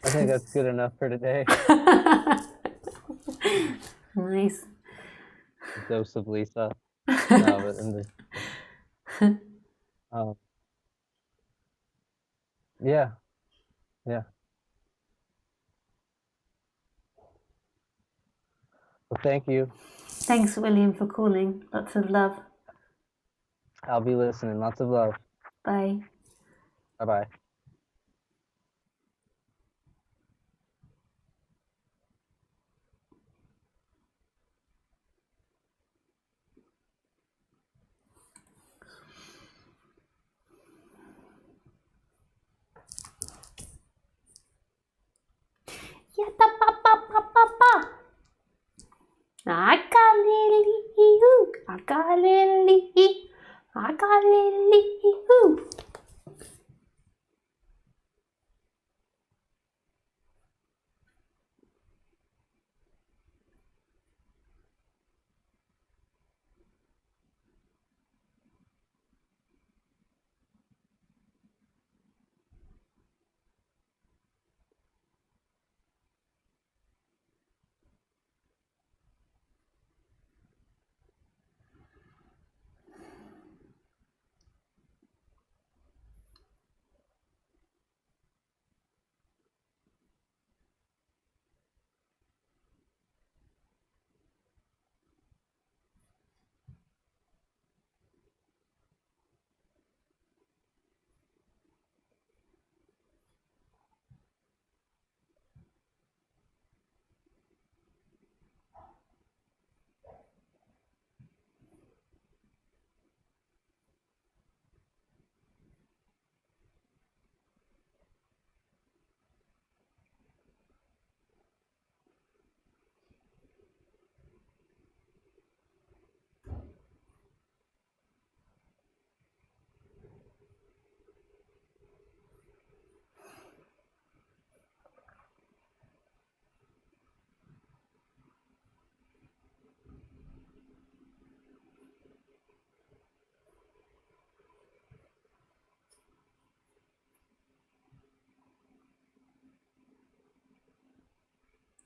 think that's good enough for today. Nice. Dose of Lisa. No, but in the, yeah. Well, thank you. Thanks, William, for calling. Lots of love. I'll be listening. Lots of love. Bye. Bye-bye.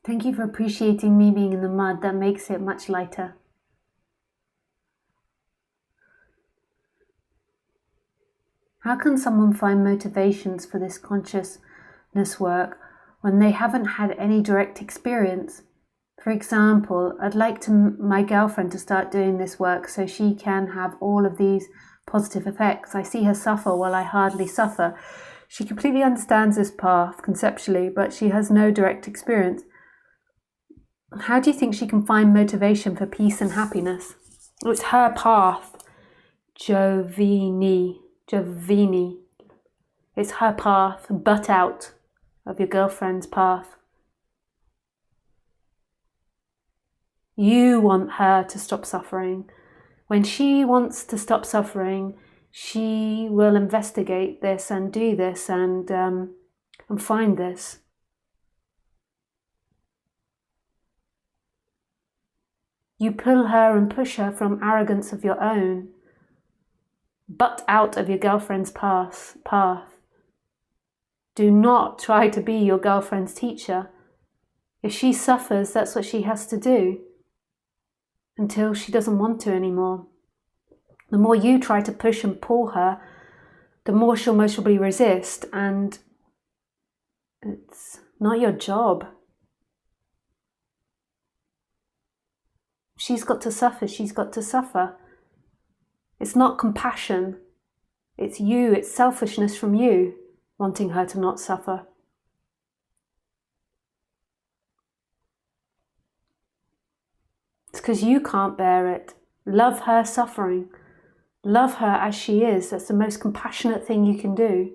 Thank you for appreciating me being in the mud. That makes it much lighter. How can someone find motivations for this conscious work when they haven't had any direct experience. For example, I'd like my girlfriend to start doing this work so she can have all of these positive effects. I see her suffer while I hardly suffer. She completely understands this path conceptually, but she has no direct experience. How do you think she can find motivation for peace and happiness? Well, it's her path, Jovini. It's her path, butt out of your girlfriend's path. You want her to stop suffering. When she wants to stop suffering, she will investigate this and do this and find this. You pull her and push her from arrogance of your own. Butt out of your girlfriend's path. Do not try to be your girlfriend's teacher. If she suffers, that's what she has to do until she doesn't want to anymore. The more you try to push and pull her, the more she'll most probably resist, and it's not your job. She's got to suffer, she's got to suffer. It's not compassion. It's you, it's selfishness from you, wanting her to not suffer. It's because you can't bear it. Love her suffering. Love her as she is. That's the most compassionate thing you can do.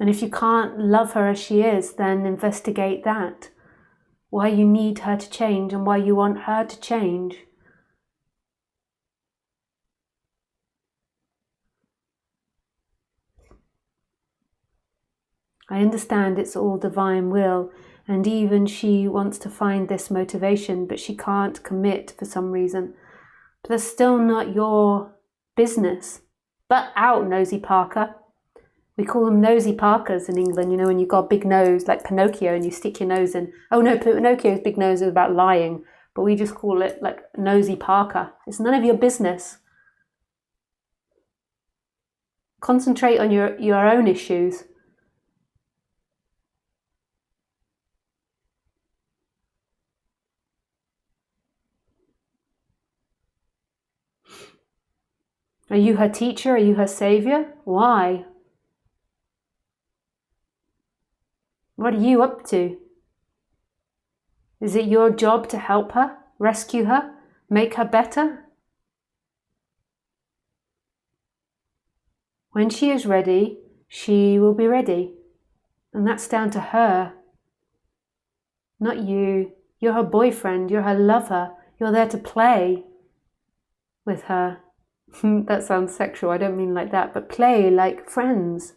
And if you can't love her as she is, then investigate that. Why you need her to change and why you want her to change. I understand it's all divine will, and even she wants to find this motivation, but she can't commit for some reason. But that's still not your business. Butt out, Nosy Parker. We call them nosy Parkers in England, you know, when you've got a big nose, like Pinocchio, and you stick your nose in. Oh no, Pinocchio's big nose is about lying, but we just call it like Nosy Parker. It's none of your business. Concentrate on your own issues. Are you her teacher? Are you her savior? Why? What are you up to? Is it your job to help her, rescue her, make her better? When she is ready, she will be ready. And that's down to her, not you. You're her boyfriend, you're her lover, you're there to play with her. That sounds sexual, I don't mean like that, but play like friends.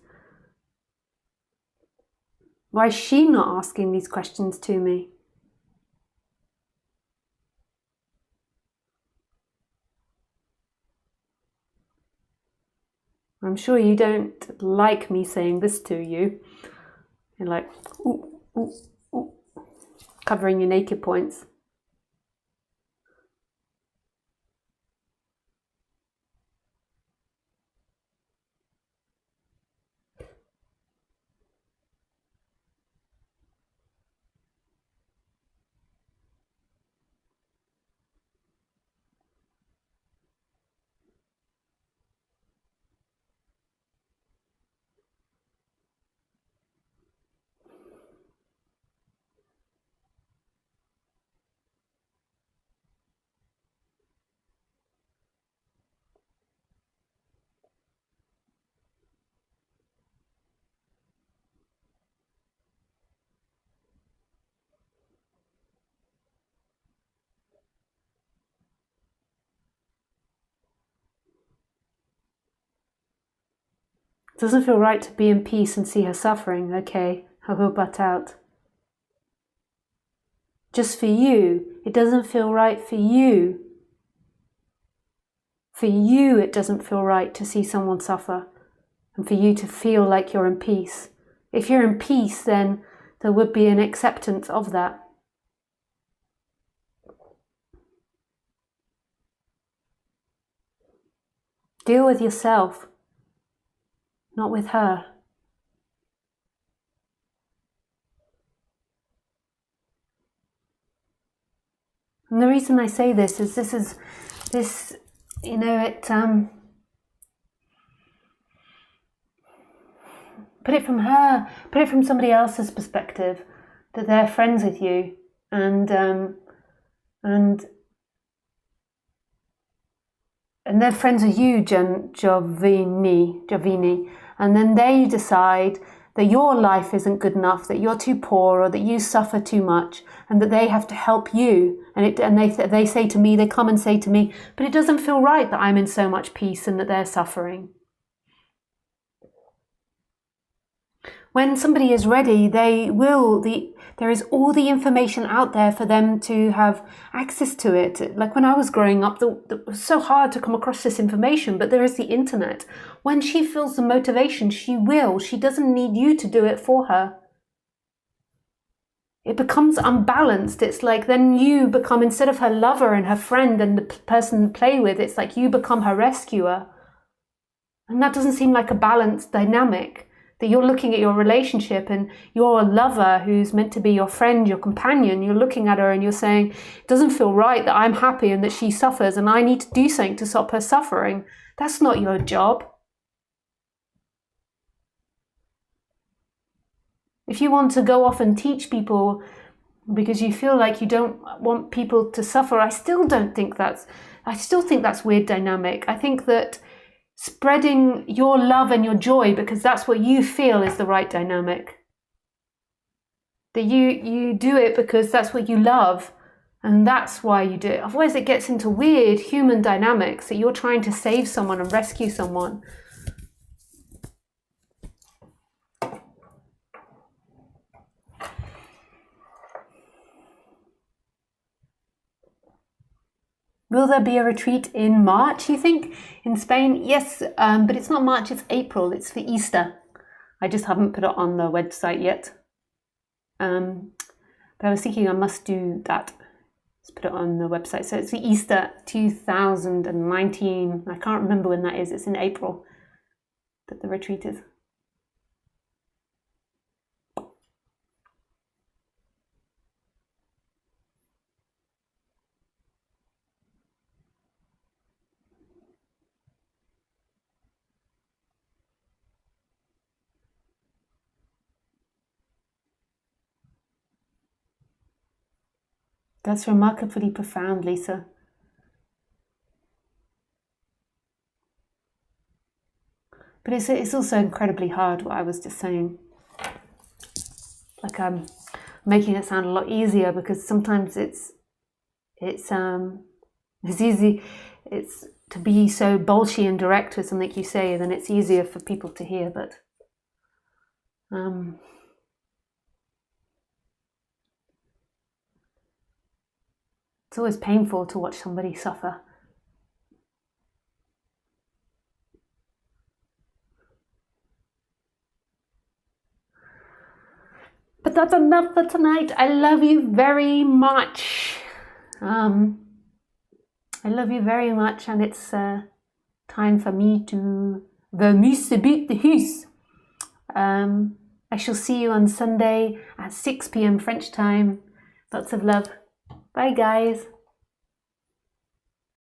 Why is she not asking these questions to me? I'm sure you don't like me saying this to you. You're like, ooh, ooh, ooh, covering your naked points. It doesn't feel right to be in peace and see her suffering. Okay, I will butt out. Just for you. It doesn't feel right for you. For you, it doesn't feel right to see someone suffer and for you to feel like you're in peace. If you're in peace, then there would be an acceptance of that. Deal with yourself, not with her. And the reason I say this is you know, put it from her, put it from somebody else's perspective, that they're friends with you, and they're friends with you, Giovini, and then they decide that your life isn't good enough, that you're too poor, or that you suffer too much, and that they have to help you. And they say to me, they come and say to me, but it doesn't feel right that I'm in so much peace and that they're suffering. When somebody is ready, there is all the information out there for them to have access to it. Like when I was growing up, it was so hard to come across this information, but there is the internet. When she feels the motivation, she will. She doesn't need you to do it for her. It becomes unbalanced. It's like then you become, instead of her lover and her friend and the person to play with, it's like you become her rescuer. And that doesn't seem like a balanced dynamic. That you're looking at your relationship and you're a lover who's meant to be your friend, your companion. You're looking at her and you're saying, it doesn't feel right that I'm happy and that she suffers and I need to do something to stop her suffering. That's not your job. If you want to go off and teach people because you feel like you don't want people to suffer, I still think that's weird dynamic. I think that spreading your love and your joy because that's what you feel is the right dynamic. That you do it because that's what you love and that's why you do it. Otherwise it gets into weird human dynamics that you're trying to save someone and rescue someone. Will there be a retreat in March, you think, in Spain? Yes, but it's not March, it's April. It's for Easter. I just haven't put it on the website yet. But I was thinking I must do that. Let's put it on the website. So it's the Easter 2019. I can't remember when that is. It's in April that the retreat is. That's remarkably profound, Lisa. But it's also incredibly hard, what I was just saying. Like I'm making it sound a lot easier because sometimes it's easy. It's to be so bolshy and direct with something you say, then it's easier for people to hear. But it's always painful to watch somebody suffer. But that's enough for tonight. I love you very much. I love you very much, and it's time for me to vermouth a bit the hus. I shall see you on Sunday at 6 p.m. French time. Lots of love. Bye, guys.